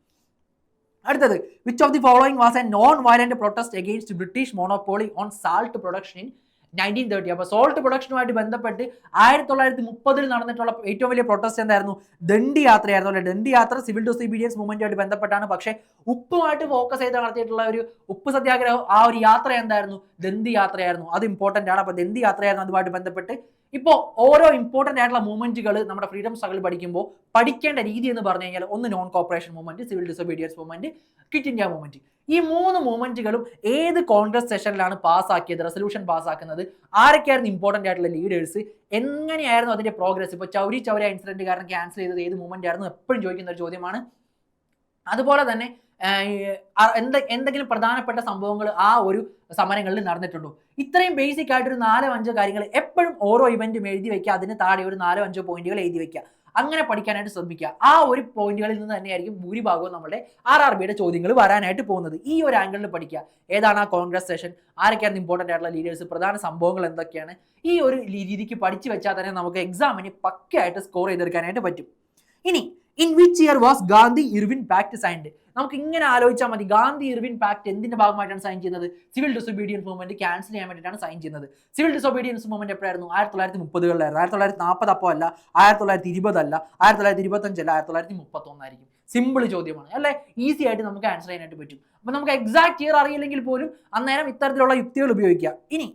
അടുത്തത്, which of the following was A non violent protest against British monopoly on salt production in 1930? അപ്പോൾ സോൾട്ട് പ്രൊഡക്ഷനുമായിട്ട് ബന്ധപ്പെട്ട് 1930 നടന്നിട്ടുള്ള ഏറ്റവും വലിയ പ്രൊട്ടസ്റ്റ് എന്തായിരുന്നു? ദണ്ഡി യാത്രയായിരുന്നു അല്ലെ. ദണ്ഡി യാത്ര സിവിൽ ഡിസോബീഡിയൻസ് മൂവ്മെന്റുമായിട്ട് ബന്ധപ്പെട്ടാണ്. പക്ഷേ ഉപ്പുമായിട്ട് ഫോക്കസ് ചെയ്ത് നടത്തിയിട്ടുള്ള ഒരു ഉപ്പ് സത്യാഗ്രഹം, ആ ഒരു യാത്ര എന്തായിരുന്നു? ദണ്ഡി യാത്രയായിരുന്നു. അത് ഇമ്പോർട്ടന്റ് ആണ്. അപ്പോൾ ദണ്ഡി യാത്രയായിരുന്നു അതുമായിട്ട് ബന്ധപ്പെട്ട്. ഇപ്പോൾ ഓരോ ഇമ്പോർട്ടന്റ് ആയിട്ടുള്ള മൂവ്മെന്റുകൾ നമ്മുടെ ഫ്രീഡം സ്ട്രഗിൾ പഠിക്കുമ്പോൾ പഠിക്കേണ്ട രീതി എന്ന് പറഞ്ഞു കഴിഞ്ഞാൽ, ഒന്ന് non corporation movement, civil disobedience movement, quit India movement. ഈ 3 മൂവ്മെന്റുകളും ഏത് കോൺഗ്രസ് സെഷനിലാണ് പാസ്സാക്കിയത്, റെസൊല്യൂഷൻ പാസ്സാക്കുന്നത്, ആരൊക്കെയായിരുന്നു ഇമ്പോർട്ടന്റ് ആയിട്ടുള്ള ലീഡേഴ്സ്, എങ്ങനെയായിരുന്നു അതിന്റെ പ്രോഗ്രസ്? ഇപ്പോൾ ചൗരി ചൗര ഇൻസിഡന്റ് കാരണം ക്യാൻസൽ ചെയ്തത് ഏത് മൂവ്മെന്റ് ആയിരുന്നു? എപ്പോഴും ചോദിക്കുന്ന ഒരു ചോദ്യമാണ്. അതുപോലെ തന്നെ എന്തെങ്കിലും പ്രധാനപ്പെട്ട സംഭവങ്ങൾ ആ ഒരു സമരങ്ങളിൽ നടന്നിട്ടുണ്ടോ? ഇത്രയും ബേസിക് ആയിട്ട് ഒരു 4-5 കാര്യങ്ങൾ എപ്പോഴും ഓരോ ഇവന്റും എഴുതി വെക്കുക. അതിന് താഴെ ഒരു 4-5 പോയിന്റുകൾ എഴുതി വെക്കുക. അങ്ങനെ പഠിക്കാനായിട്ട് ശ്രമിക്കുക. ആ ഒരു പോയിന്റുകളിൽ നിന്ന് തന്നെയായിരിക്കും ഭൂരിഭാഗവും നമ്മുടെ RRBയുടെ ചോദ്യങ്ങൾ വരാനായിട്ട് പോകുന്നത്. ഈ ഒരു ആംഗിളിൽ പഠിക്കുക. ഏതാണ് ആ കോൺഗ്രസ് സെഷൻ, ആരൊക്കെയാണ് ഇമ്പോർട്ടന്റ് ആയിട്ടുള്ള ലീഡേഴ്സ്, പ്രധാന സംഭവങ്ങൾ എന്തൊക്കെയാണ്, ഈ ഒരു രീതിക്ക് പഠിച്ചു വെച്ചാൽ തന്നെ നമുക്ക് എക്സാമിന് പക്കയായിട്ട് സ്കോർ ചെയ്തെടുക്കാനായിട്ട് പറ്റും. ഇനി in which year was Gandhi Irwin pact signed? നമുക്ക് ഇങ്ങനെ ആലോചിച്ചാൽ മതി. ഗാന്ധി ഇർവിൻ പാക്ട് എന്തിന്റെ ഭാഗമായിട്ടാണ് സൈൻ ചെയ്യുന്നത്? സിവിൽ ഡിസോബീഡിയൻസ് മൂവ്മെന്റ് ക്യാൻസൽ ചെയ്യാൻ വേണ്ടിയിട്ടാണ് സൈൻ ചെയ്യുന്നത്. സിവിൽ ഡിസോബീഡിയൻസ് മൂവ്മെന്റ് എപ്പോഴായിരുന്നു? 1930-കളിലായിരുന്നു. 1940 അപ്പോൾ അല്ല, 1920 അല്ല, 1925 അല്ല, 1931 ആയിരിക്കും. സിമ്പിൾ ചോദ്യമാണ് അല്ലെ. ഈസി ആയിട്ട് നമുക്ക് ആൻസർ ചെയ്യാനായിട്ട് പറ്റും. അപ്പൊ നമുക്ക് എക്സാക്ട് ഇയർ അറിയില്ലെങ്കിൽ പോലും അന്നേരം ഇത്തരത്തിലുള്ള യുക്തികൾ ഉപയോഗിക്കുക. ഇനി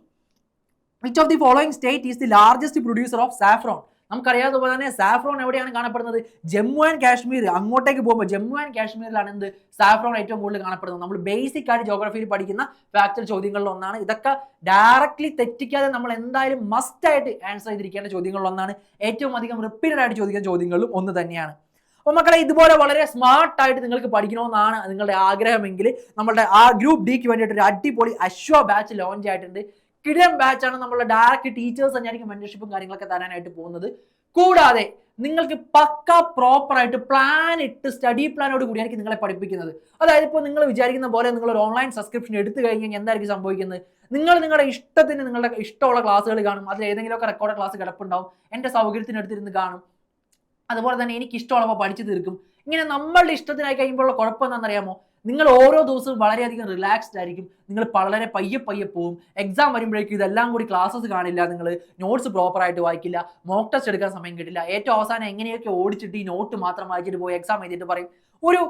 which of the following state is the largest producer of saffron? നമുക്കറിയാവുന്ന പോലെ തന്നെ സാഫ്രോൺ എവിടെയാണ് കാണപ്പെടുന്നത്? ജമ്മു ആൻഡ് കാശ്മീർ. അങ്ങോട്ടേക്ക് പോകുമ്പോൾ ജമ്മു ആൻഡ് കാശ്മീരിലാണ് എന്ത്? സാഫ്രോൺ ഏറ്റവും കൂടുതൽ കാണപ്പെടുന്നത്. നമ്മൾ ബേസിക് ആയിട്ട് ജോഗ്രഫിയിൽ പഠിക്കുന്ന ഫാക്ച്വൽ ചോദ്യങ്ങളിൽ ഒന്നാണ്. ഇതൊക്കെ ഡയറക്ട്ലി തെറ്റിക്കാതെ നമ്മൾ എന്തായാലും മസ്റ്റ് ആയിട്ട് ആൻസർ ചെയ്തിരിക്കേണ്ട ചോദ്യങ്ങളിൽ ഒന്നാണ്. ഏറ്റവും അധികം റിപ്പീറ്റഡ് ആയിട്ട് ചോദിക്കുന്ന ചോദ്യങ്ങളിലും ഒന്ന് തന്നെയാണ്. അപ്പോൾ മക്കളെ, ഇതുപോലെ വളരെ സ്മാർട്ടായിട്ട് നിങ്ങൾക്ക് പഠിക്കണമെന്നാണ് നിങ്ങളുടെ ആഗ്രഹമെങ്കിൽ നമ്മളുടെ ആ ഗ്രൂപ്പ് ഡിക്ക് വേണ്ടിയിട്ട് ഒരു അടിപൊളി അശ്വ ബാച്ച് ലോഞ്ച് ആയിട്ടുണ്ട്. കിടിലൻ ബാച്ചാണ്. നമ്മളുടെ ഡയറക്റ്റ് ടീച്ചേഴ്സ് തന്നെയായിരിക്കും മെന്റർഷിപ്പും കാര്യങ്ങളൊക്കെ തരാനായിട്ട് പോകുന്നത്. കൂടാതെ നിങ്ങൾക്ക് പക്ക പ്രോപ്പർ ആയിട്ട് പ്ലാൻ ഇട്ട് സ്റ്റഡി പ്ലാനോട് കൂടിയായിരിക്കും നിങ്ങളെ പഠിപ്പിക്കുന്നത്. അതായത് ഇപ്പോൾ നിങ്ങൾ വിചാരിക്കുന്ന പോലെ നിങ്ങൾ ഒരു ഓൺലൈൻ സബ്സ്ക്രിപ്ഷൻ എടുത്തു കഴിഞ്ഞാൽ എന്തായിരിക്കും സംഭവിക്കുന്നത്? നിങ്ങളുടെ ഇഷ്ടത്തിന് നിങ്ങളുടെ ഇഷ്ടമുള്ള ക്ലാസ്സുകൾ കാണും. അതിൽ ഏതെങ്കിലുമൊക്കെ റെക്കോർഡ് ക്ലാസ് കിടപ്പുണ്ടാവും. എൻ്റെ സൗകര്യത്തിന് എടുത്തിരുന്ന് കാണും. അതുപോലെ തന്നെ എനിക്ക് ഇഷ്ടമുള്ളപ്പോൾ പഠിച്ചു തീർക്കും. ഇങ്ങനെ നമ്മളുടെ ഇഷ്ടത്തിനായി കഴിയുമ്പോഴുള്ള കുഴപ്പം എന്താണെന്നറിയാമോ? നിങ്ങൾ ഓരോ ദിവസവും വളരെയധികം റിലാക്സ്ഡ് ആയിരിക്കും. നിങ്ങൾ വളരെ പയ്യെ പോകും. എക്സാം വരുമ്പോഴേക്കും ഇതെല്ലാം കൂടി ക്ലാസ്സസ് കാണില്ല, നിങ്ങൾ നോട്ട്സ് പ്രോപ്പറായിട്ട് വായിക്കില്ല, മോക്ക് ടെസ്റ്റ് എടുക്കാൻ സമയം കിട്ടില്ല. ഏറ്റവും അവസാനം എങ്ങനെയൊക്കെ ഓടിച്ചിട്ട് ഈ നോട്ട് മാത്രം വായിച്ചിട്ട് പോയി എക്സാം എഴുതിയിട്ട് പറയും ഒരു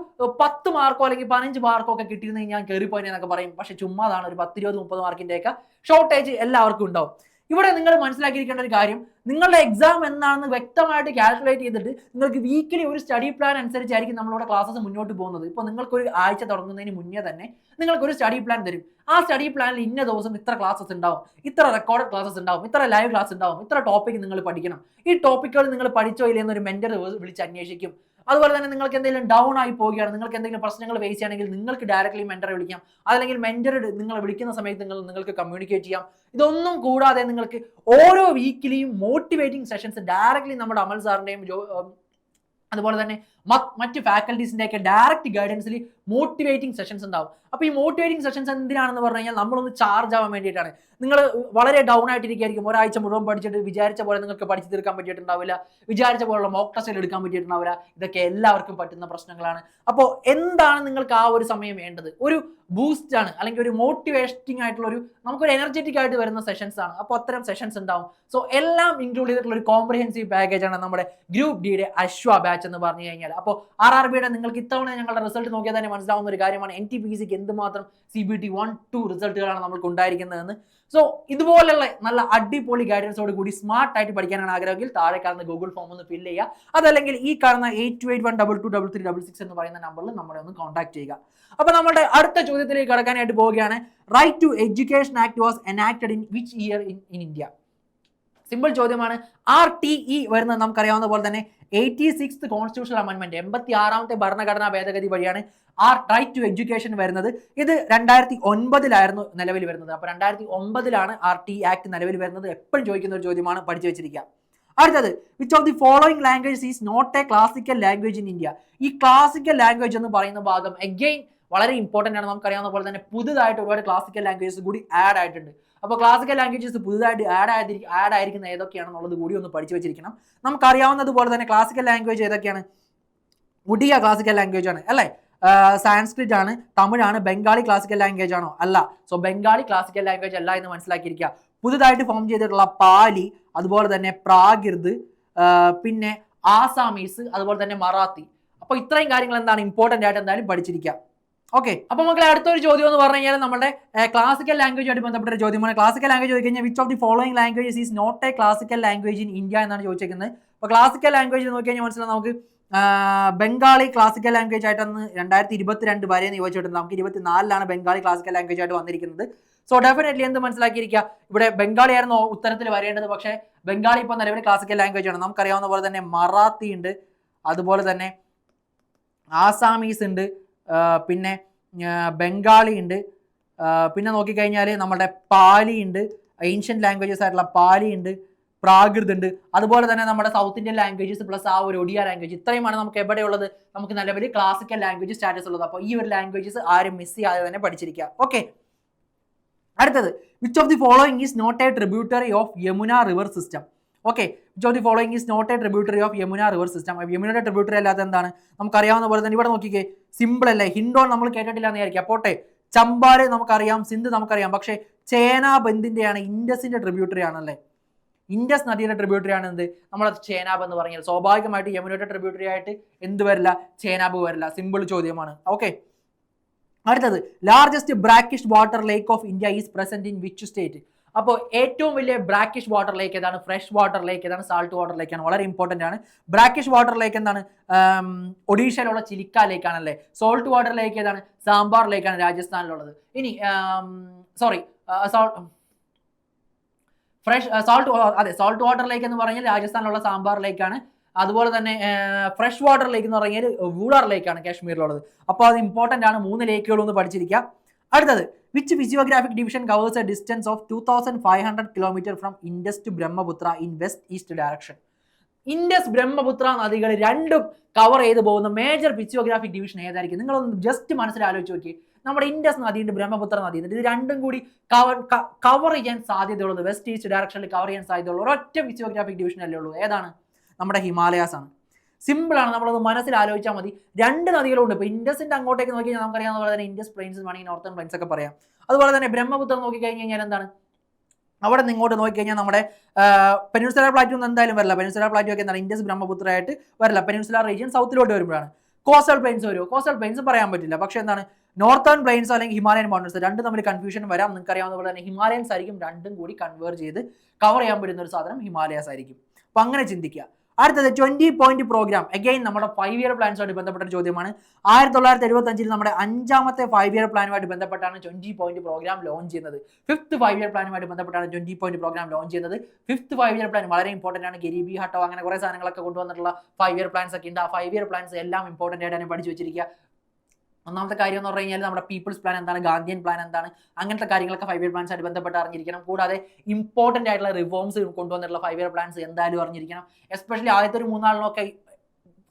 10 മാർക്കോ അല്ലെങ്കിൽ 15 മാർക്കോ ഒക്കെ കിട്ടിയിരുന്നെങ്കിൽ ഞാൻ കയറിപ്പോയെന്നൊക്കെ പറയും. പക്ഷെ ചുമ്മാതാണ്. ഒരു 10, 20, 30 മാർക്കിൻ്റെയൊക്കെ ഷോർട്ടേജ് എല്ലാവർക്കും ഉണ്ടാവും. ഇവിടെ നിങ്ങൾ മനസ്സിലാക്കിയിരിക്കേണ്ട ഒരു കാര്യം, നിങ്ങളുടെ എക്സാം എന്നാണെന്ന് വ്യക്തമായിട്ട് കാൽക്കുലേറ്റ് ചെയ്തിട്ട് നിങ്ങൾക്ക് വീക്കിലി ഒരു സ്റ്റഡി പ്ലാൻ അനുസരിച്ചായിരിക്കും നമ്മളുടെ ക്ലാസ്സസ് മുന്നോട്ട് പോകുന്നത്. ഇപ്പോൾ നിങ്ങൾക്കൊരു ആഴ്ച തുടങ്ങുന്നതിന് മുന്നേ തന്നെ നിങ്ങൾക്കൊരു സ്റ്റഡി പ്ലാൻ തരും. ആ സ്റ്റഡി പ്ലാനിൽ ഇന്ന ദിവസം ഇത്ര ക്ലാസ്സസ് ഉണ്ടാവും, ഇത്ര റെക്കോർഡ് ക്ലാസ്സസ് ഉണ്ടാവും, ഇത്ര ലൈവ് ക്ലാസ് ഉണ്ടാവും, ഇത്ര ടോപ്പിക് നിങ്ങൾ പഠിക്കണം. ഈ ടോപ്പിക്കുകൾ നിങ്ങൾ പഠിച്ചോ ഇല്ലെന്നൊരു മെന്റർ വിളിച്ച് അന്വേഷിക്കും. അതുപോലെ തന്നെ നിങ്ങൾക്ക് എന്തെങ്കിലും ഡൗൺ ആയി പോവുകയാണ്, നിങ്ങൾക്ക് എന്തെങ്കിലും പ്രശ്നങ്ങൾ ഫേസ് ചെയ്യണമെങ്കിൽ നിങ്ങൾക്ക് ഡയറക്റ്റ്ലി മെന്ററെ വിളിക്കാം. അതല്ലെങ്കിൽ മെന്റർ നിങ്ങളെ വിളിക്കുന്ന സമയത്ത് നിങ്ങൾക്ക് കമ്മ്യൂണിക്കേറ്റ് ചെയ്യാം. ഇതൊന്നും കൂടാതെ നിങ്ങൾക്ക് ഓരോ വീക്കിലിയും മോട്ടിവേറ്റിംഗ് സെഷൻസ് ഡയറക്റ്റ്ലി നമ്മുടെ അമൽ സാറിൻ്റെയും അതുപോലെ തന്നെ മറ്റ് ഫാക്കൽറ്റീസിൻ്റെ ഒക്കെ ഡയറക്റ്റ് ഗൈഡൻസിൽ മോട്ടിവേറ്റിംഗ് സെഷൻസ് ഉണ്ടാവും. അപ്പോൾ ഈ മോട്ടിവേറ്റിംഗ് സെഷൻസ് എന്തിനാണെന്ന് പറഞ്ഞു കഴിഞ്ഞാൽ നമ്മളൊന്ന് ചാർജ് ആവാൻ വേണ്ടിയിട്ടാണ്. നിങ്ങൾ വളരെ ഡൗൺ ആയിട്ടിരിക്കുകയായിരിക്കും. ഒരാഴ്ച മുഴുവൻ പഠിച്ചിട്ട് വിചാരിച്ച പോലെ നിങ്ങൾക്ക് പഠിച്ചു തീർക്കാൻ പറ്റിയിട്ടുണ്ടാവില്ല, വിചാരിച്ച പോലുള്ള മോക്ക് ടെസ്റ്റിൽ എടുക്കാൻ പറ്റിയിട്ടുണ്ടാവില്ല. ഇതൊക്കെ എല്ലാവർക്കും പറ്റുന്ന പ്രശ്നങ്ങളാണ്. അപ്പോൾ എന്താണ് നിങ്ങൾക്ക് ആ ഒരു സമയം വേണ്ടത്? ഒരു ബൂസ്റ്റ് ആണ്, അല്ലെങ്കിൽ ഒരു മോട്ടിവേറ്റിംഗ് ആയിട്ടുള്ള നമുക്കൊരു എനർജറ്റിക് ആയിട്ട് വരുന്ന സെഷൻസ് ആണ്. അപ്പോൾ അത്തരം സെഷൻസ് ഉണ്ടാവും. സോ എല്ലാം ഇൻക്ലൂഡ് ചെയ്തിട്ടുള്ള ഒരു കോംപ്രിഹെൻസീവ് പാക്കേജ് ആണ് നമ്മുടെ ഗ്രൂപ്പ് ഡിയുടെ അശ്വ ബാച്ച് എന്ന് പറഞ്ഞു കഴിഞ്ഞാൽ. അപ്പോൾ RRBയുടെ നിങ്ങൾക്ക് ഇത്തവണ ഞങ്ങളുടെ റിസൾട്ട് നോക്കിയാൽ തന്നെ മനസ്സിലാവുന്ന ഒരു കാര്യമാണ് NTPCക്ക് എന്തുമാത്രം CBT 1, 2 റിസൾട്ടുകളാണ് നമ്മൾക്ക് ഉണ്ടായിരിക്കുന്നതെന്ന്. സോ ഇതുപോലുള്ള നല്ല അടിപൊളി ഗൈഡൻസോട് കൂടി സ്മാർട്ട് ആയിട്ട് പഠിക്കാനാണ് ആഗ്രഹമെങ്കിൽ താഴെ കാണുന്ന ഗൂഗിൾ ഫോം ഒന്ന് ഫില്ല് ചെയ്യുക. അതല്ലെങ്കിൽ ഈ കാണുന്ന 8281223366 എന്ന് പറയുന്ന നമ്പറിൽ നമ്മളെ ഒന്ന് കോൺടാക്ട് ചെയ്യുക. അപ്പോൾ നമ്മുടെ അടുത്ത ചോദ്യത്തിലേക്ക് കടക്കാനായിട്ട് പോവുകയാണ്. Right to education act was enacted in which year in India? Simple ചോദ്യമാണ്. RTE വരുന്നത് നമുക്കറിയാവുന്ന പോലെ തന്നെ 86th കോൺസ്റ്റിറ്റ്യൂഷണൽ അമെന്റ്മെന്റ്, 86ാമത്തെ ഭരണഘടനാ ഭേദഗതി വഴിയാണ് റൈറ്റ് ടു എഡ്യൂക്കേഷൻ വരുന്നത്. ഇത് 2009 നിലവിൽ വരുന്നത്. അപ്പോൾ 2009 RTE ആക്ട് നിലവിൽ വരുന്നത്. എപ്പോഴും ചോദിക്കുന്ന ഒരു ചോദ്യമാണ്, പഠിച്ചു വെച്ചിരിക്കുക. അടുത്തത്, which of the following language is not a classical language in India? ഈ ക്ലാസിക്കൽ ലാംഗ്വേജ് എന്ന് പറയുന്ന ഭാഗം അഗെയിൻ വളരെ ഇമ്പോർട്ടന്റ് ആണ്. നമുക്കറിയാവുന്ന പോലെ തന്നെ പുതുതായിട്ട് ഒരുപാട് ക്ലാസിക്കൽ ലാംഗ്വേജസ് കൂടി ആഡ് ആയിട്ടുണ്ട്. അപ്പോൾ ക്ലാസിക്കൽ ലാംഗ്വേജസ് പുതുതായിട്ട് ആഡ് ആയിരിക്കുന്ന ഏതൊക്കെയാണെന്നുള്ളത് കൂടി ഒന്ന് പഠിച്ചു വെച്ചിരിക്കണം. നമുക്കറിയാവുന്നതുപോലെ തന്നെ ക്ലാസിക്കൽ ലാംഗ്വേജ് ഏതൊക്കെയാണ്? ഒഡിയ ക്ലാസിക്കൽ ലാംഗ്വേജ് ആണ് അല്ലേ? സാൻസ്ക്രിറ്റ് ആണ്, തമിഴാണ്, ബംഗാളി ക്ലാസിക്കൽ ലാംഗ്വേജ് ആണോ? അല്ല. സോ ബംഗാളി ക്ലാസിക്കൽ ലാംഗ്വേജ് അല്ല എന്ന് മനസ്സിലാക്കിയിരിക്കുക. പുതുതായിട്ട് ഫോം ചെയ്തിട്ടുള്ള പാലി, അതുപോലെ തന്നെ പ്രാകൃത്, പിന്നെ ആസാമീസ്, അതുപോലെ തന്നെ മറാത്തി. അപ്പോൾ ഇത്രയും കാര്യങ്ങൾ എന്താണ് ഇമ്പോർട്ടന്റ് ആയിട്ട് എന്തായാലും പഠിച്ചിരിക്കുക. ഓക്കെ, അപ്പൊ മക്കളെ അടുത്തൊരു ചോദ്യം എന്ന് പറഞ്ഞു കഴിഞ്ഞാൽ നമ്മുടെ ക്ലാസിക്കൽ ലാംഗ്വേജ് ആയിട്ട് ബന്ധപ്പെട്ട ചോദ്യമാണ്. ക്ലാസിക്കൽ ലാംഗ്വേജ് ചോദിച്ചു കഴിഞ്ഞാൽ which of the following languages is not a classical language in India എന്നാണ് ചോദിച്ചിരിക്കുന്നത്. അപ്പോൾ ക്ലാസിക്കൽ ലാംഗ്വേജ് നോക്കി കഴിഞ്ഞാൽ മനസ്സിലാവും നമുക്ക് ബംഗാളി ക്ലാസിക്കൽ ലാംഗ്വേജ് ആയിട്ടന്ന് 2022 വരെ ചോദിച്ചിട്ടുണ്ട്. നമുക്ക് 2024 ബംഗാളി ക്ലാസിക്കൽ ലാംഗ്വേജ് ആയിട്ട് വന്നിരിക്കുന്നത്. സോ ഡെഫിനറ്റ്ലി എന്ത് മനസ്സിലാക്കിയിരിക്കുക, ഇവിടെ ബംഗാളി ആയിരുന്നു ഉത്തരത്തിൽ വരേണ്ടത്. പക്ഷേ ബംഗാളി ഇപ്പോൾ നിലവിൽ ക്ലാസിക്കൽ ലാംഗ്വേജ് ആണ്. നമുക്കറിയാവുന്ന പോലെ തന്നെ മറാത്തി ഉണ്ട്, അതുപോലെ തന്നെ ആസാമീസ് ഉണ്ട്, പിന്നെ ബംഗാളി ഉണ്ട്, പിന്നെ നോക്കിക്കഴിഞ്ഞാൽ നമ്മുടെ പാലി ഉണ്ട്, ഏൻഷ്യന്റ് ലാംഗ്വേജസ് ആയിട്ടുള്ള പാലി ഉണ്ട്, പ്രാകൃത് ഉണ്ട്, അതുപോലെ തന്നെ നമ്മുടെ സൗത്ത് ഇന്ത്യൻ ലാംഗ്വേജസ് പ്ലസ് ആ ഒരു ഒഡിയ ലാംഗ്വേജ്. ഇത്രയുമാണ് നമുക്ക് എവിടെയുള്ളത്, നമുക്ക് നിലവിൽ ക്ലാസിക്കൽ ലാംഗ്വേജ് സ്റ്റാറ്റസ് ഉള്ളത്. അപ്പോൾ ഈ ഒരു ലാംഗ്വേജസ് ആരും മിസ് ചെയ്യാതെ തന്നെ പഠിച്ചിരിക്കുക. ഓക്കെ, അടുത്തത്, which of the following is not a tributary of Yamuna river system? Okay, which of the following is not a tributary of Yamuna river system? യമുനയുടെ ട്രിബ്യൂട്ടറി അല്ലാത്ത എന്താണ്? നമുക്കറിയാവുന്ന പോലെ തന്നെ ഇവിടെ നോക്കിക്കേ, സിമ്പിൾ അല്ലേ. ഹിൻഡോൺ നമ്മൾ കേട്ടിട്ടില്ല എന്ന് വിചാരിക്കുക. പോട്ടെ, ചമ്പാല് നമുക്കറിയാം, സിന്ധ് നമുക്കറിയാം. പക്ഷേ ചേനാബന്ദിന്റെയാണ്, ഇൻഡസിന്റെ ട്രിബ്യൂട്ടറി ആണല്ലേ. ഇൻഡസ് നദിയുടെ ട്രിബ്യൂട്ടറി ആണ് എന്ത്, നമ്മുടെ ചേനാബ് എന്ന് പറഞ്ഞാൽ. സ്വാഭാവികമായിട്ട് യമുനയുടെ ട്രിബ്യൂട്ടറി ആയിട്ട് എന്ത് വരില്ല, ചേനാബ് വരില്ല. സിമ്പിൾ ചോദ്യമാണ്. ഓക്കെ, അടുത്തത്, largest brackish water lake of India is present in which state? അപ്പോൾ ഏറ്റവും വലിയ ബ്രാക്കിഷ് വാട്ടർ ലേക്ക് ഏതാണ്? ഫ്രഷ് വാട്ടർ ലേക്ക് ഏതാണ്? സാൾട്ട് വാട്ടർ ലേക്ക് ആണ്. വളരെ ഇമ്പോർട്ടന്റ് ആണ്. ബ്രാക്കിഷ് വാട്ടർ ലേക്ക് എന്താണ്? ഒഡീഷയിലുള്ള ചിലിക്ക ലേക്ക് ആണല്ലേ. സോൾട്ട് വാട്ടർ ലേക്ക് ഏതാണ്? സാമ്പാർ ലേക്കാണ് രാജസ്ഥാനിലുള്ളത്. ഇനി സോൾട്ട് വാട്ടർ ലേക്ക് എന്ന് പറഞ്ഞാൽ രാജസ്ഥാനിലുള്ള സാമ്പാർ ലേക്കാണ്. അതുപോലെ തന്നെ ഫ്രഷ് വാട്ടർ ലേക്ക് എന്ന് പറഞ്ഞാൽ വൂളാർ ലേക്കാണ് കാശ്മീരിലുള്ളത്. അപ്പോൾ അത് ഇമ്പോർട്ടന്റ് ആണ്. 3 ലേക്കുകളൊന്ന് പഠിച്ചിരിക്കുക. അടുത്തത്, which physiographic division covers a distance of 2500 kilometre from Indus to Brahmaputra in west east direction? Indus Brahmaputra നദികൾ രണ്ടും കവർ ചെയ്ത് പോകുന്ന മേജർ ഫിസിയോഗ്രാഫിക് ഡിവിഷൻ ഏതായിരിക്കും? നിങ്ങളൊന്ന് ജസ്റ്റ് മനസ്സിലാലോചിച്ച് നോക്കി. നമ്മുടെ ഇൻഡസ് നദിയുണ്ട്, ബ്രഹ്മപുത്ര നദിയുണ്ട്. ഇത് രണ്ടും കൂടി കവർ ചെയ്യാൻ സാധ്യതയുള്ളത്, വെസ്റ്റ് ഈസ്റ്റ് ഡയറക്ഷനിൽ കവർ ചെയ്യാൻ സാധ്യതയുള്ളത് ഒരൊറ്റ ഫിസിയോഗ്രാഫിക് ഡിവിഷൻ അല്ലേ ഉള്ളൂ. ഏതാണ്? നമ്മുടെ ഹിമാലയാസ് ആണ്. സിമ്പിൾ ആണ്, നമ്മളത് മനസ്സിലാലോചിച്ചാൽ മതി. 2 നദികളുണ്ട്. ഇപ്പോൾ ഇൻഡസിന്റെ അങ്ങോട്ടേക്ക് നോക്കി കഴിഞ്ഞാൽ നമുക്കറിയാവുന്ന പോലെ തന്നെ ഇൻഡസ് പ്ലെയിൻസ് വേണമെങ്കിൽ നോർത്തേൺ പ്ലെയിൻസ് ഒക്കെ പറയാം. അതുപോലെ തന്നെ ബ്രഹ്മപുത്ര നോക്കിക്കഴിഞ്ഞ് കഴിഞ്ഞാൽ എന്താണ്, അവിടെ നിന്ന് ഇങ്ങോട്ട് നോക്കിക്കഴിഞ്ഞാൽ നമ്മുടെ പെനിൻസുലർ പ്ലാറ്റൂ ഒന്നും എന്തായാലും വരില്ല. പെനിൻസുലർ പ്ലാറ്റൂ ഒക്കെ എന്താണ് ഇൻഡസ് ബ്രഹ്മപുത്ര ആയിട്ട് വരില്ല. പെനിൻസുലർ റീജിയൻ സൗത്തിലോട്ട് വരുമ്പോഴാണ്. കോസ്റ്റൽ പ്ലെയിൻസ് വരുമോ? കോസ്റ്റൽ പ്ലെയിൻസ് പറയാൻ പറ്റില്ല. പക്ഷേ എന്താണ്, നോർത്തേൺ പ്ലെയിൻസ് അല്ലെങ്കിൽ ഹിമാലയൻ മൗണ്ടൻസ് രണ്ടും തമ്മിൽ കൺഫ്യൂഷൻ വരാം. നിങ്ങൾക്ക് അറിയാവുന്ന പോലെ തന്നെ ഹിമാലയൻസ് ആയിരിക്കും രണ്ടും കൂടി കൺവേർട്ട് ചെയ്ത് കവർ ചെയ്യാൻ പറ്റുന്ന ഒരു സാധനം ഹിമാലയാസ് ആയിരിക്കും. അപ്പം അങ്ങനെ ചിന്തിക്കുക. അടുത്തത് 20 പോയിന്റ് പ്രോഗ്രാം. അഗൈൻ നമ്മുടെ 5 ഇയർ പ്ലാൻസുമായിട്ട് ബന്ധപ്പെട്ട ചോദ്യമാണ്. 1975 നമ്മുടെ 5ാമത്തെ 5 ഇയർ പ്ലാനുമായിട്ട് ബന്ധപ്പെട്ടാണ് 20 പോയിന്റ് പ്രോഗ്രാം ലോഞ്ച് ചെയ്യുന്നത്. 5th 5 ഇയർ പ്ലാനുമായിട്ട് ബന്ധപ്പെട്ടാണ് 20 പോയിന്റ് പ്രോഗ്രാം ലോഞ്ച് ചെയ്യുന്നത്. 5th 5 ഇയർ പ്ലാൻ വളരെ ഇമ്പോർട്ടന്റ് ആണ്. ഗരീബി ഹട്ടോ അങ്ങനെ കുറെ സാധനങ്ങളൊക്കെ കൊണ്ടുവന്നിട്ടുള്ള 5 ഇയർ പ്ലാൻസ് ഒക്കെ ഉണ്ട്. ആ 5 ഇയർ പ്ലാൻസ് എല്ലാം ഇമ്പോർട്ടന്റ് ആയിട്ടാണ് പഠിച്ചു വെച്ചിരിക്കുക. ഒന്നാമത്തെ കാര്യം എന്ന് പറഞ്ഞു കഴിഞ്ഞാൽ നമ്മുടെ പീപ്പിൾസ് പ്ലാൻ എന്താണ്, ഗാന്ധിയൻ പ്ലാൻ എന്താണ്, അങ്ങനത്തെ കാര്യങ്ങളൊക്കെ 5 ഇയർ പ്ലാൻസ് ആയിട്ട് ബന്ധപ്പെട്ട് അറിഞ്ഞിരിക്കണം. കൂടാതെ ഇമ്പോർട്ടന്റ് ആയിട്ടുള്ള റിഫോംസ് കൊണ്ടുവന്നിട്ടുള്ള 5 ഇയർ പ്ലാൻസ് എന്തായാലും അറിഞ്ഞിരിക്കണം. എസ്പെഷ്യലി ആദ്യത്തെ ഒരു 3-4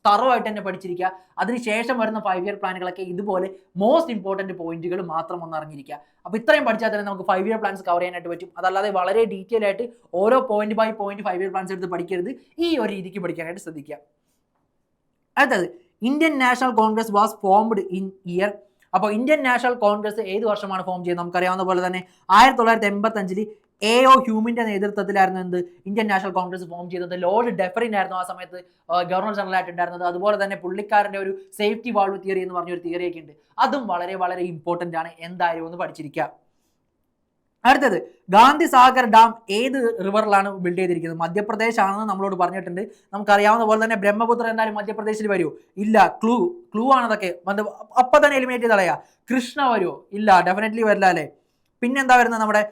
തറവായിട്ട് തന്നെ പഠിച്ചിരിക്കുക. അതിനുശേഷം വരുന്ന 5 ഇയർ പ്ലാനുകളൊക്കെ ഇതുപോലെ മോസ്റ്റ് ഇമ്പോർട്ടന്റ് പോയിന്റുകൾ മാത്രം ഒന്ന് അറിഞ്ഞിരിക്കുക. അപ്പോൾ ഇത്രയും പഠിച്ചാൽ തന്നെ നമുക്ക് 5 ഇയർ പ്ലാൻസ് കവർ ചെയ്യാനായിട്ട് പറ്റും. അതല്ലാതെ വളരെ ഡീറ്റെയിൽ ആയിട്ട് ഓരോ point by point 5 year plans എടുത്ത് പഠിക്കരുത്. ഈ ഒരു രീതിക്ക് പഠിക്കാനായിട്ട് ശ്രദ്ധിക്കുക. അടുത്തത്, Indian National Congress was formed in year. അപ്പോൾ ഇന്ത്യൻ നാഷണൽ കോൺഗ്രസ് ഏത് വർഷമാണ് ഫോം ചെയ്യുന്നത്? നമുക്കറിയാവുന്ന പോലെ തന്നെ 1985 AO ഹ്യൂമിന്റെ നേതൃത്വത്തിലായിരുന്നു എന്ത് ഇന്ത്യൻ നാഷണൽ കോൺഗ്രസ് ഫോം ചെയ്തത്. ലോർഡ് ഡെഫറിൻ ആയിരുന്നു ആ സമയത്ത് ഗവർണർ ജനറൽ ആയിട്ട് ഉണ്ടായിരുന്നത്. അതുപോലെ തന്നെ പുള്ളിക്കാരന്റെ ഒരു സേഫ്റ്റി വാൾവ് തിയറി എന്ന് പറഞ്ഞൊരു തിയറിയൊക്കെ ഉണ്ട്. അതും വളരെ വളരെ ഇമ്പോർട്ടന്റ് ആണ്. എന്തായാലും ഒന്ന് പഠിച്ചിരിക്കുക. അടുത്തത്, ഗാന്ധി സാഗർ ഡാം ഏത് റിവറിലാണ് ബിൽഡ് ചെയ്തിരിക്കുന്നത്? മധ്യപ്രദേശ് ആണെന്ന് നമ്മളോട് പറഞ്ഞിട്ടുണ്ട്. നമുക്കറിയാവുന്ന പോലെ തന്നെ ബ്രഹ്മപുത്ര എന്തായാലും മധ്യപ്രദേശിൽ വരുമോ? ഇല്ല. ക്ലൂ ആണ് അതൊക്കെ. അപ്പം തന്നെ എലിമിനേറ്റ് ചെയ്ത് കളയാ. കൃഷ്ണ വരുമോ? ഇല്ല, ഡെഫിനറ്റ്ലി വരില്ല അല്ലേ. പിന്നെന്താ വരുന്നത്, നമ്മുടെ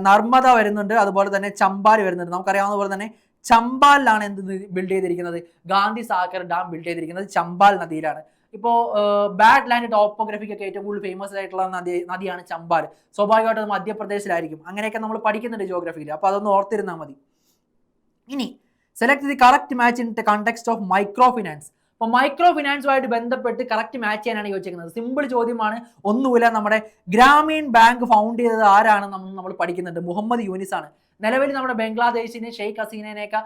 നർമ്മദ വരുന്നുണ്ട്, അതുപോലെ തന്നെ ചമ്പാൽ വരുന്നുണ്ട്. നമുക്കറിയാവുന്ന പോലെ തന്നെ ചമ്പാലിലാണ് എന്ത് ബിൽഡ് ചെയ്തിരിക്കുന്നത്, ഗാന്ധി സാഗർ ഡാം ബിൽഡ് ചെയ്തിരിക്കുന്നത് ചമ്പാൽ നദിയിലാണ്. ഇപ്പോൾ ബാഡ് ലാൻഡ് ടോപ്പോഗ്രഫിക്കൊക്കെ ഏറ്റവും കൂടുതൽ ഫേമസ് ആയിട്ടുള്ള നദിയാണ് ചമ്പാൽ. സ്വാഭാവികമായിട്ടും മധ്യപ്രദേശിലായിരിക്കും. അങ്ങനെയൊക്കെ നമ്മൾ പഠിക്കുന്നുണ്ട് ജിയോഗ്രഫിയിൽ. അപ്പോൾ അതൊന്ന് ഓർത്തിരുന്നാൽ മതി. ഇനി select the correct match in the context of micro finance. അപ്പോൾ മൈക്രോ ഫിനാൻസുമായിട്ട് ബന്ധപ്പെട്ട് കറക്റ്റ് മാച്ച് ചെയ്യാനാണ് ചോദിച്ചിരിക്കുന്നത്. സിമ്പിൾ ചോദ്യമാണ്, ഒന്നുമില്ല. നമ്മുടെ ഗ്രാമീൺ ബാങ്ക് ഫൗണ്ട് ചെയ്തത് ആരാണെന്ന് നമ്മൾ പഠിക്കുന്നുണ്ട്, മുഹമ്മദ് യൂനിസ് ആണ്. നിലവിൽ നമ്മുടെ ബംഗ്ലാദേശിനെ ഷെയ്ഖ് ഹസീനയൊക്കെ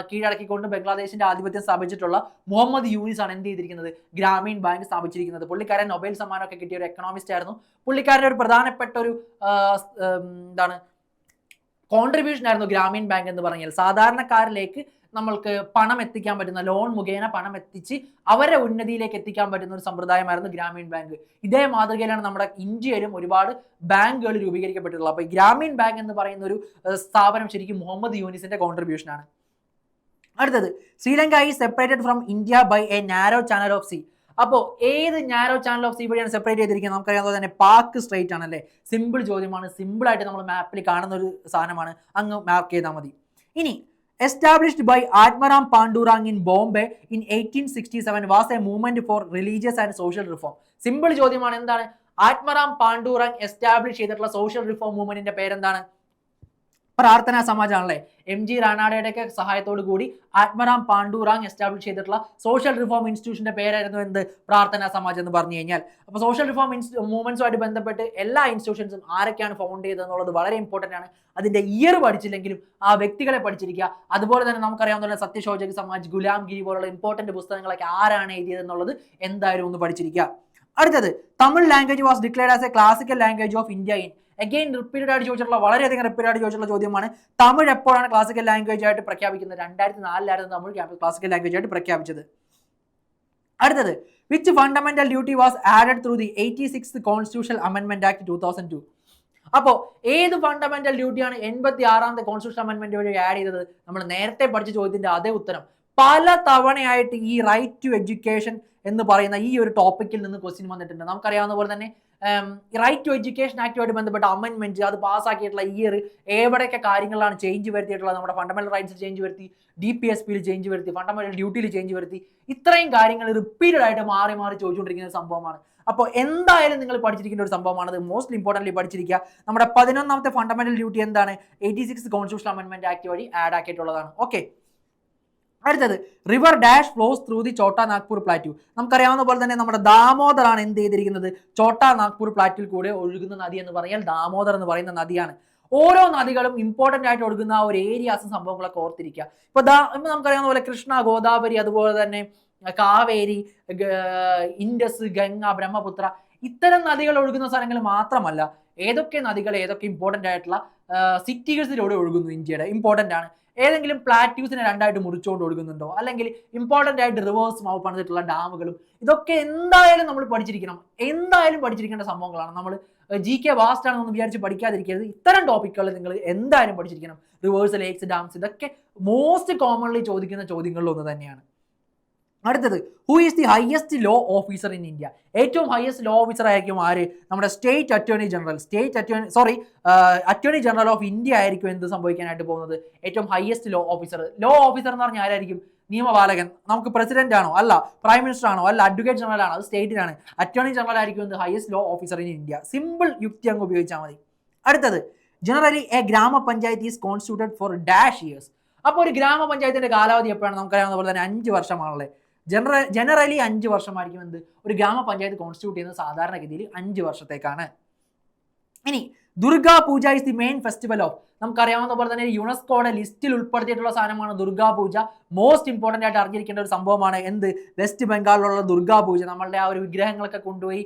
കീഴടക്കിക്കൊണ്ട് ബംഗ്ലാദേശിന്റെ ആധിപത്യം സ്ഥാപിച്ചിട്ടുള്ള മുഹമ്മദ് യൂനിസ് ആണ് എന്ത് ചെയ്തിരിക്കുന്നത്, ഗ്രാമീൺ ബാങ്ക് സ്ഥാപിച്ചിരിക്കുന്നത്. പുള്ളിക്കാരൻ നൊബേൽ സമ്മാനമൊക്കെ കിട്ടിയ ഒരു എക്കണോമിസ്റ്റ് ആയിരുന്നു. പുള്ളിക്കാരൻ്റെ ഒരു പ്രധാനപ്പെട്ട ഒരു എന്താണ് കോൺട്രിബ്യൂഷൻ ആയിരുന്നു ഗ്രാമീൺ ബാങ്ക് എന്ന് പറഞ്ഞാൽ. സാധാരണക്കാരിലേക്ക് നമ്മൾക്ക് പണം എത്തിക്കാൻ പറ്റുന്ന, ലോൺ മുഖേന പണം എത്തിച്ച് അവരെ ഉന്നതിയിലേക്ക് എത്തിക്കാൻ പറ്റുന്ന ഒരു സമ്പ്രദായമായിരുന്നു ഗ്രാമീൺ ബാങ്ക്. ഇതേ മാതൃകയിലാണ് നമ്മുടെ ഇന്ത്യയിലും ഒരുപാട് ബാങ്കുകൾ രൂപീകരിക്കപ്പെട്ടിട്ടുള്ളത്. അപ്പോൾ ഈ ഗ്രാമീൺ ബാങ്ക് എന്ന് പറയുന്ന ഒരു സ്ഥാപനം ശരിക്കും മുഹമ്മദ് യൂനിസിന്റെ കോൺട്രിബ്യൂഷനാണ്. അടുത്തത്, Sri Lanka is separated from India by a narrow channel of sea. അപ്പോൾ ഏത് നാരോ ചാനൽ ഓഫ് സീ വഴിയാണ് സെപ്പറേറ്റ് ചെയ്തിരിക്കുന്നത്? നമുക്കറിയാവുന്നത് തന്നെ പാക് സ്ട്രൈറ്റ് ആണല്ലേ. സിമ്പിൾ ചോദ്യമാണ്, സിമ്പിൾ ആയിട്ട് നമ്മൾ മാപ്പിൽ കാണുന്ന ഒരു സാധനമാണ്, അങ്ങ് മാർക്ക് ചെയ്താൽ മതി. ഇനി established by Atmaram Pandurang in Bombay in 1867 was a movement for religious and social reform. Simple ചോദ്യമാണ്, എന്താണ് ആത്മറാം പാണ്ഡുറാങ് എസ്റ്റാബ്ലിഷ് ചെയ്തിട്ടുള്ള സോഷ്യൽ റിഫോം മൂവ്മെന്റിന്റെ പേരെന്താണ്? പ്രാർത്ഥനാ സമാജാണല്ലേ. എം ജി റാനാഡയുടെ ഒക്കെ സഹായത്തോടു കൂടി ആത്മറാം പാണ്ഡുറാങ് എസ്റ്റാബ്ലിഷ് ചെയ്തിട്ടുള്ള സോഷ്യൽ റിഫോം ഇൻസ്റ്റിറ്റ്യൂഷന്റെ പേരായിരുന്നു എന്ത്, പ്രാർത്ഥനാ സമാജ് എന്ന് പറഞ്ഞു കഴിഞ്ഞാൽ. അപ്പോൾ സോഷ്യൽ റിഫോം മൂവ്മെന്റ്സുമായിട്ട് ബന്ധപ്പെട്ട് എല്ലാ ഇൻസ്റ്റിറ്റ്യൂഷൻസും ആരൊക്കെയാണ് ഫൗണ്ട് ചെയ്തത് എന്നുള്ളത് വളരെ ഇമ്പോർട്ടന്റ് ആണ്. അതിന്റെ ഇയർ പഠിച്ചില്ലെങ്കിലും ആ വ്യക്തികളെ പഠിച്ചിരിക്കുക. അതുപോലെ തന്നെ നമുക്കറിയാവുന്ന സത്യശോചക് സമാജ്, ഗുലാംഗിരി പോലുള്ള ഇമ്പോർട്ടന്റ് പുസ്തകങ്ങളൊക്കെ ആരാണ് എഴുതിയത് എന്നുള്ളത് എന്തായാലും ഒന്ന് പഠിച്ചിരിക്കുക. അടുത്തത്, Tamil language was declared as A classical language of India in. Again repeated ആയിട്ട് ചോദിച്ചിട്ടുള്ള, വളരെയധികം റിപ്പീറ്റഡ് ആയിട്ട് ചോദിച്ചിട്ടുള്ള ചോദ്യമാണ്. തമിഴ് എപ്പോഴാണ് ക്ലാസിക്കൽ ലാംഗ്വേജ് ആയിട്ട് പ്രഖ്യാപിക്കുന്നത്? 2004 തമിഴ് ക്ലാസിക്കൽ ലാംഗ്വേജ് ആയിട്ട് പ്രഖ്യാപിച്ചത്. അടുത്തത്, which fundamental duty was added through the 86th constitutional amendment act 2002. അപ്പോൾ ഏത് ഫണ്ടമെന്റൽ ഡ്യൂട്ടിയാണ് 86ാമത്തെ കോൺസ്റ്റിറ്റ്യൂഷൻ അമെൻഡ്മെന്റ് വഴി ആഡ് ചെയ്തത്? നമ്മൾ നേരത്തെ പഠിച്ച ചോദ്യത്തിന്റെ അതേ ഉത്തരം. പല തവണയായിട്ട് ഈ റൈറ്റ് ടു എഡ്യൂക്കേഷൻ എന്ന് പറയുന്ന ഈ ഒരു ടോപ്പിക്കിൽ നിന്ന് ക്വസ്റ്റ്യൻ വന്നിട്ടുണ്ട്. നമുക്കറിയാവുന്ന പോലെ തന്നെ റൈറ്റ് ടു എഡ്യൂക്കേഷൻ ആക്ടുമായിട്ട് ബന്ധപ്പെട്ട അമെൻമെന്റ് അത് പാസ്സാക്കിയിട്ടുള്ള ഇയർ, എവിടെയൊക്കെ കാര്യങ്ങളാണ് ചേഞ്ച് വരുത്തിയിട്ടുള്ളത്? നമ്മുടെ ഫണ്ടമെന്റൽ റൈറ്റ്സിൽ ചേഞ്ച് വരുത്തി, DPSPയിൽ ചേഞ്ച് വരുത്തി, ഫണ്ടമെന്റൽ ഡ്യൂട്ടിയിൽ ചേഞ്ച് വരുത്തി. ഇത്രയും കാര്യങ്ങൾ റിപ്പീറ്റഡ് ആയിട്ട് മാറി മാറി ചോദിച്ചുകൊണ്ടിരിക്കുന്ന സംഭവമാണ്. അപ്പോൾ എന്തായാലും നിങ്ങൾ പഠിച്ചിരിക്കേണ്ട ഒരു സംഭവമാണത്. Most importantly പഠിച്ചിരിക്കുക. നമ്മുടെ 11ാമത്തെ ഫണ്ടമെന്റൽ ഡ്യൂട്ടി എന്താണ്? 86th കോൺസ്റ്റിറ്റ്യൂഷണൽ അമെൻമെന്റ് ആക്ട് വഴി ആഡ് ആക്കിയിട്ടുള്ളതാണ്. ഓക്കെ. അടുത്തത്, river dash flows through the Chota Nagpur plateau. നമുക്കറിയാവുന്ന പോലെ തന്നെ നമ്മുടെ ദാമോദറാണ് എന്ത് ചെയ്തിരിക്കുന്നത്, ചോട്ടാ നാഗ്പൂർ പ്ലാറ്റ്യൂൽ കൂടെ ഒഴുകുന്ന നദി എന്ന് പറഞ്ഞാൽ ദാമോദർ എന്ന് പറയുന്ന നദിയാണ്. ഓരോ നദികളും ഇമ്പോർട്ടൻ്റ് ആയിട്ട് ഒഴുകുന്ന ആ ഒരു ഏരിയാസും സംഭവങ്ങളൊക്കെ ഓർത്തിരിക്കുക. ഇപ്പൊ നമുക്കറിയാവുന്ന പോലെ കൃഷ്ണ, ഗോദാവരി, അതുപോലെ തന്നെ കാവേരി, ഇൻഡസ്, ഗംഗ, ബ്രഹ്മപുത്ര, ഇത്തരം നദികൾ ഒഴുകുന്ന സ്ഥലങ്ങൾ മാത്രമല്ല, ഏതൊക്കെ നദികൾ ഏതൊക്കെ ഇമ്പോർട്ടൻ്റ് ആയിട്ടുള്ള സിറ്റീസിലൂടെ ഒഴുകുന്നു ഇന്ത്യയുടെ, ഇമ്പോർട്ടൻ്റ് ആണ്. ഏതെങ്കിലും പ്ലാറ്റ്യൂസിനെ രണ്ടായിട്ട് മുറിച്ചുകൊണ്ട് ഒഴുകുന്നുണ്ടോ, അല്ലെങ്കിൽ ഇമ്പോർട്ടൻ്റ് ആയിട്ട് റിവേഴ്സ് പണിതിട്ടുള്ള ഡാമുകളും, ഇതൊക്കെ എന്തായാലും നമ്മൾ പഠിച്ചിരിക്കണം. എന്തായാലും പഠിച്ചിരിക്കേണ്ട സംഭവങ്ങളാണ്. നമ്മൾ GK വാസ്റ്റ് ആണെന്ന് വിചാരിച്ച് പഠിക്കാതിരിക്കരുത്. ഇത്തരം ടോപ്പിക്കുകൾ നിങ്ങൾ എന്തായാലും പഠിച്ചിരിക്കണം. റിവേഴ്സ്, ലേക്സ്, ഡാംസ്, ഇതൊക്കെ മോസ്റ്റ് കോമൺലി ചോദിക്കുന്ന ചോദ്യങ്ങളിൽ ഒന്ന് തന്നെയാണ്. അടുത്തത്, who is the highest law officer in India? ഏറ്റവും ഹയസ്റ്റ് ലോ ഓഫീസർ ആയിരിക്കും ആര്? നമ്മുടെ state attorney general. Attorney general of India ആയിരിക്കും എന്ത് സംഭവിക്കാനായിട്ട് പോകുന്നത്? ഏറ്റവും highest law officer. Law officer എന്ന് പറഞ്ഞാൽ ആരായിരിക്കും? നിയമപാലകൻ. നമുക്ക് പ്രസിഡന്റ് ആണോ? അല്ല. പ്രൈം മിനിസ്റ്റർ ആണോ? അല്ല. അഡ്വക്കേറ്റ് ജനറൽ ആണോ? അത് സ്റ്റേറ്റിനാണ്. അറ്റോർണി ജനറൽ ആയിരിക്കും എന്ത് highest law officer in India. Simple യുക്തി അങ്ങ് ഉപയോഗിച്ചാൽ മതി. അടുത്തത്, ജനറലി എ ഗ്രാമപഞ്ചായത്ത് is constituted for dash years. അപ്പോൾ ഒരു ഗ്രാമപഞ്ചായത്തിന്റെ കാലാവധി എപ്പോഴാണ്? നമുക്കറിയാവുന്ന പോലെ തന്നെ 5 വർഷമാണല്ലേ. ജനറലി 5 വർഷമായിരിക്കും എന്ത് ഒരു ഗ്രാമപഞ്ചായത്ത് കോൺസ്റ്റിറ്റ്യൂട്ട് ചെയ്യുന്നത് സാധാരണഗതിയിൽ 5 വർഷത്തേക്കാണ്. ഇനി Durga Puja is the main festival of. നമുക്കറിയാവുന്ന പോലെ തന്നെ യുനെസ്കോയുടെ ലിസ്റ്റിൽ ഉൾപ്പെടുത്തിയിട്ടുള്ള സാധനമാണ് ദുർഗാ പൂജ. മോസ്റ്റ് ഇമ്പോർട്ടൻ്റ് ആയിട്ട് അറിഞ്ഞിരിക്കേണ്ട ഒരു സംഭവമാണ് എന്ത്, വെസ്റ്റ് ബംഗാളിലുള്ള ദുർഗാ പൂജ. നമ്മളുടെ ആ ഒരു വിഗ്രഹങ്ങളൊക്കെ കൊണ്ടുപോയി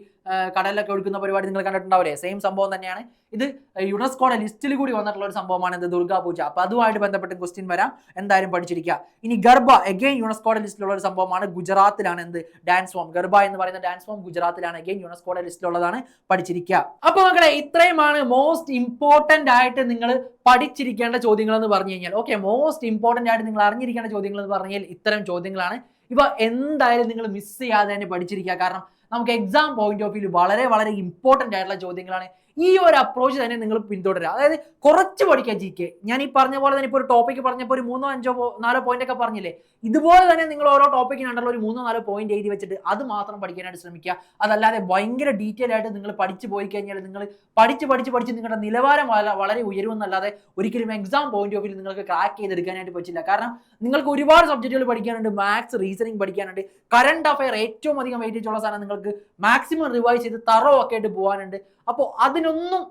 കടലിലൊക്കെ ഒഴുക്കുന്ന പരിപാടി നിങ്ങൾ കണ്ടിട്ടുണ്ടാവില്ലേ? സെയിം സംഭവം തന്നെയാണ്. ഇത് യുനെസ്കോയുടെ ലിസ്റ്റിൽ കൂടി വന്നിട്ടുള്ള ഒരു സംഭവമാണ് എന്ത്, ദുർഗാ പൂജ. അപ്പോൾ അതുമായിട്ട് ബന്ധപ്പെട്ട് ക്വസ്റ്റ്യൻ വരാം, എന്തായാലും പഠിച്ചിരിക്കുക. ഇനി ഗർഭ, എഗെയിൻ യുനെസ്കോയുടെ ലിസ്റ്റിലുള്ള ഒരു സംഭവമാണ്. ഗുജറാത്തിലാണ് എന്ത്, ഡാൻസ് ഫോം. ഗർഭ എന്ന് പറയുന്ന ഡാൻസ് ഫോം ഗുജറാത്തിലാണ്. എഗെയിൻ യുനെസ്കോയുടെ ലിസ്റ്റിലുള്ളതാണ്, പഠിച്ചിരിക്കുക. അപ്പോൾ മക്കളെ, ഇത്രയുമാണ് മോസ്റ്റ് ഇമ്പോർട്ടൻ്റ് ആയിട്ട് നിങ്ങൾ പഠിച്ചിരിക്കേണ്ട ചോദ്യങ്ങൾ എന്ന് പറഞ്ഞു കഴിഞ്ഞാൽ. ഓക്കെ, മോസ്റ്റ് ഇമ്പോർട്ടൻ്റ് ആയിട്ട് നിങ്ങൾ അറിഞ്ഞിരിക്കേണ്ട ചോദ്യങ്ങൾ എന്ന് പറഞ്ഞു കഴിഞ്ഞാൽ ഇത്തരം ചോദ്യങ്ങളാണ്. ഇവ എന്തായാലും നിങ്ങൾ മിസ് ചെയ്യാതെ തന്നെ പഠിച്ചിരിക്കുക. കാരണം നമുക്ക് എക്സാം പോയിന്റ് ഓഫ് വ്യൂ വളരെ വളരെ ഇമ്പോർട്ടൻ്റ് ആയിട്ടുള്ള ചോദ്യങ്ങളാണ്. ഈ ഒരു അപ്രോച്ച് തന്നെ നിങ്ങൾ പിന്തുടരുക. അതായത് കുറച്ച് പഠിക്കുക GK. ഞാൻ ഈ പറഞ്ഞ പോലെ തന്നെ ഇപ്പോൾ ഒരു ടോപ്പിക്ക് പറഞ്ഞപ്പോൾ ഒരു 3-4 പോയിന്റ് ഒക്കെ പറഞ്ഞില്ലേ, ഇതുപോലെ തന്നെ നിങ്ങൾ ഓരോ ടോപ്പിക്കിനുണ്ടല്ലോ ഒരു 3-4 പോയിന്റ് എഴുതി വെച്ചിട്ട് അത് മാത്രം പഠിക്കാനായിട്ട് ശ്രമിക്കുക. അതല്ലാതെ ഭയങ്കര ഡീറ്റെയിൽ ആയിട്ട് നിങ്ങൾ പഠിച്ചു പോയി കഴിഞ്ഞാൽ നിങ്ങൾ പഠിച്ച് നിങ്ങളുടെ നിലവാരം വളരെ ഉയരുമെന്നല്ലാതെ ഒരിക്കലും എക്സാം പോയിന്റ് ഓഫ് വ്യൂ നിങ്ങൾക്ക് ക്രാക്ക് ചെയ്തെടുക്കാനായിട്ട് പറ്റില്ല. കാരണം നിങ്ങൾക്ക് ഒരുപാട് സബ്ജക്റ്റുകൾ പഠിക്കാനുണ്ട്, മാത്സ്, റീസണിങ് പഠിക്കാനുണ്ട്, കറണ്ട് അഫയർ ഏറ്റവും അധികം വെയിറ്റേജ് ഉള്ള സാധനം നിങ്ങൾക്ക് മാക്സിമം റിവൈസ് ചെയ്ത് തറോ ഒക്കെ ആയിട്ട് പോകാനുണ്ട്. അപ്പോൾ അതിനൊന്നും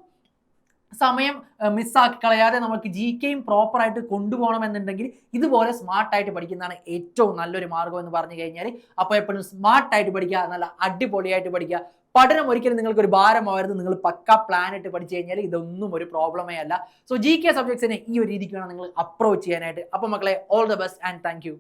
സമയം മിസ്സാക്കി കളയാതെ നമുക്ക് GKയും പ്രോപ്പറായിട്ട് കൊണ്ടുപോകണമെന്നുണ്ടെങ്കിൽ ഇതുപോലെ സ്മാർട്ടായിട്ട് പഠിക്കുന്നതാണ് ഏറ്റവും നല്ലൊരു മാർഗ്ഗം എന്ന് പറഞ്ഞു കഴിഞ്ഞാൽ. അപ്പോൾ എപ്പോഴും സ്മാർട്ടായിട്ട് പഠിക്കുക, നല്ല അടിപൊളിയായിട്ട് പഠിക്കുക. പഠനം ഒരിക്കലും നിങ്ങൾക്ക് ഒരു ഭാരമാവരുത്. നിങ്ങൾ പക്ക പ്ലാൻ ഇട്ട് പഠിച്ചു കഴിഞ്ഞാൽ ഇതൊന്നും ഒരു പ്രോബ്ലമേ അല്ല. സോ GK സബ്ജക്ട്സിനെ ഈ ഒരു രീതിക്ക് വേണം നിങ്ങൾ അപ്രോച്ച് ചെയ്യാനായിട്ട്. അപ്പോൾ മക്കളെ, all the best and thank you.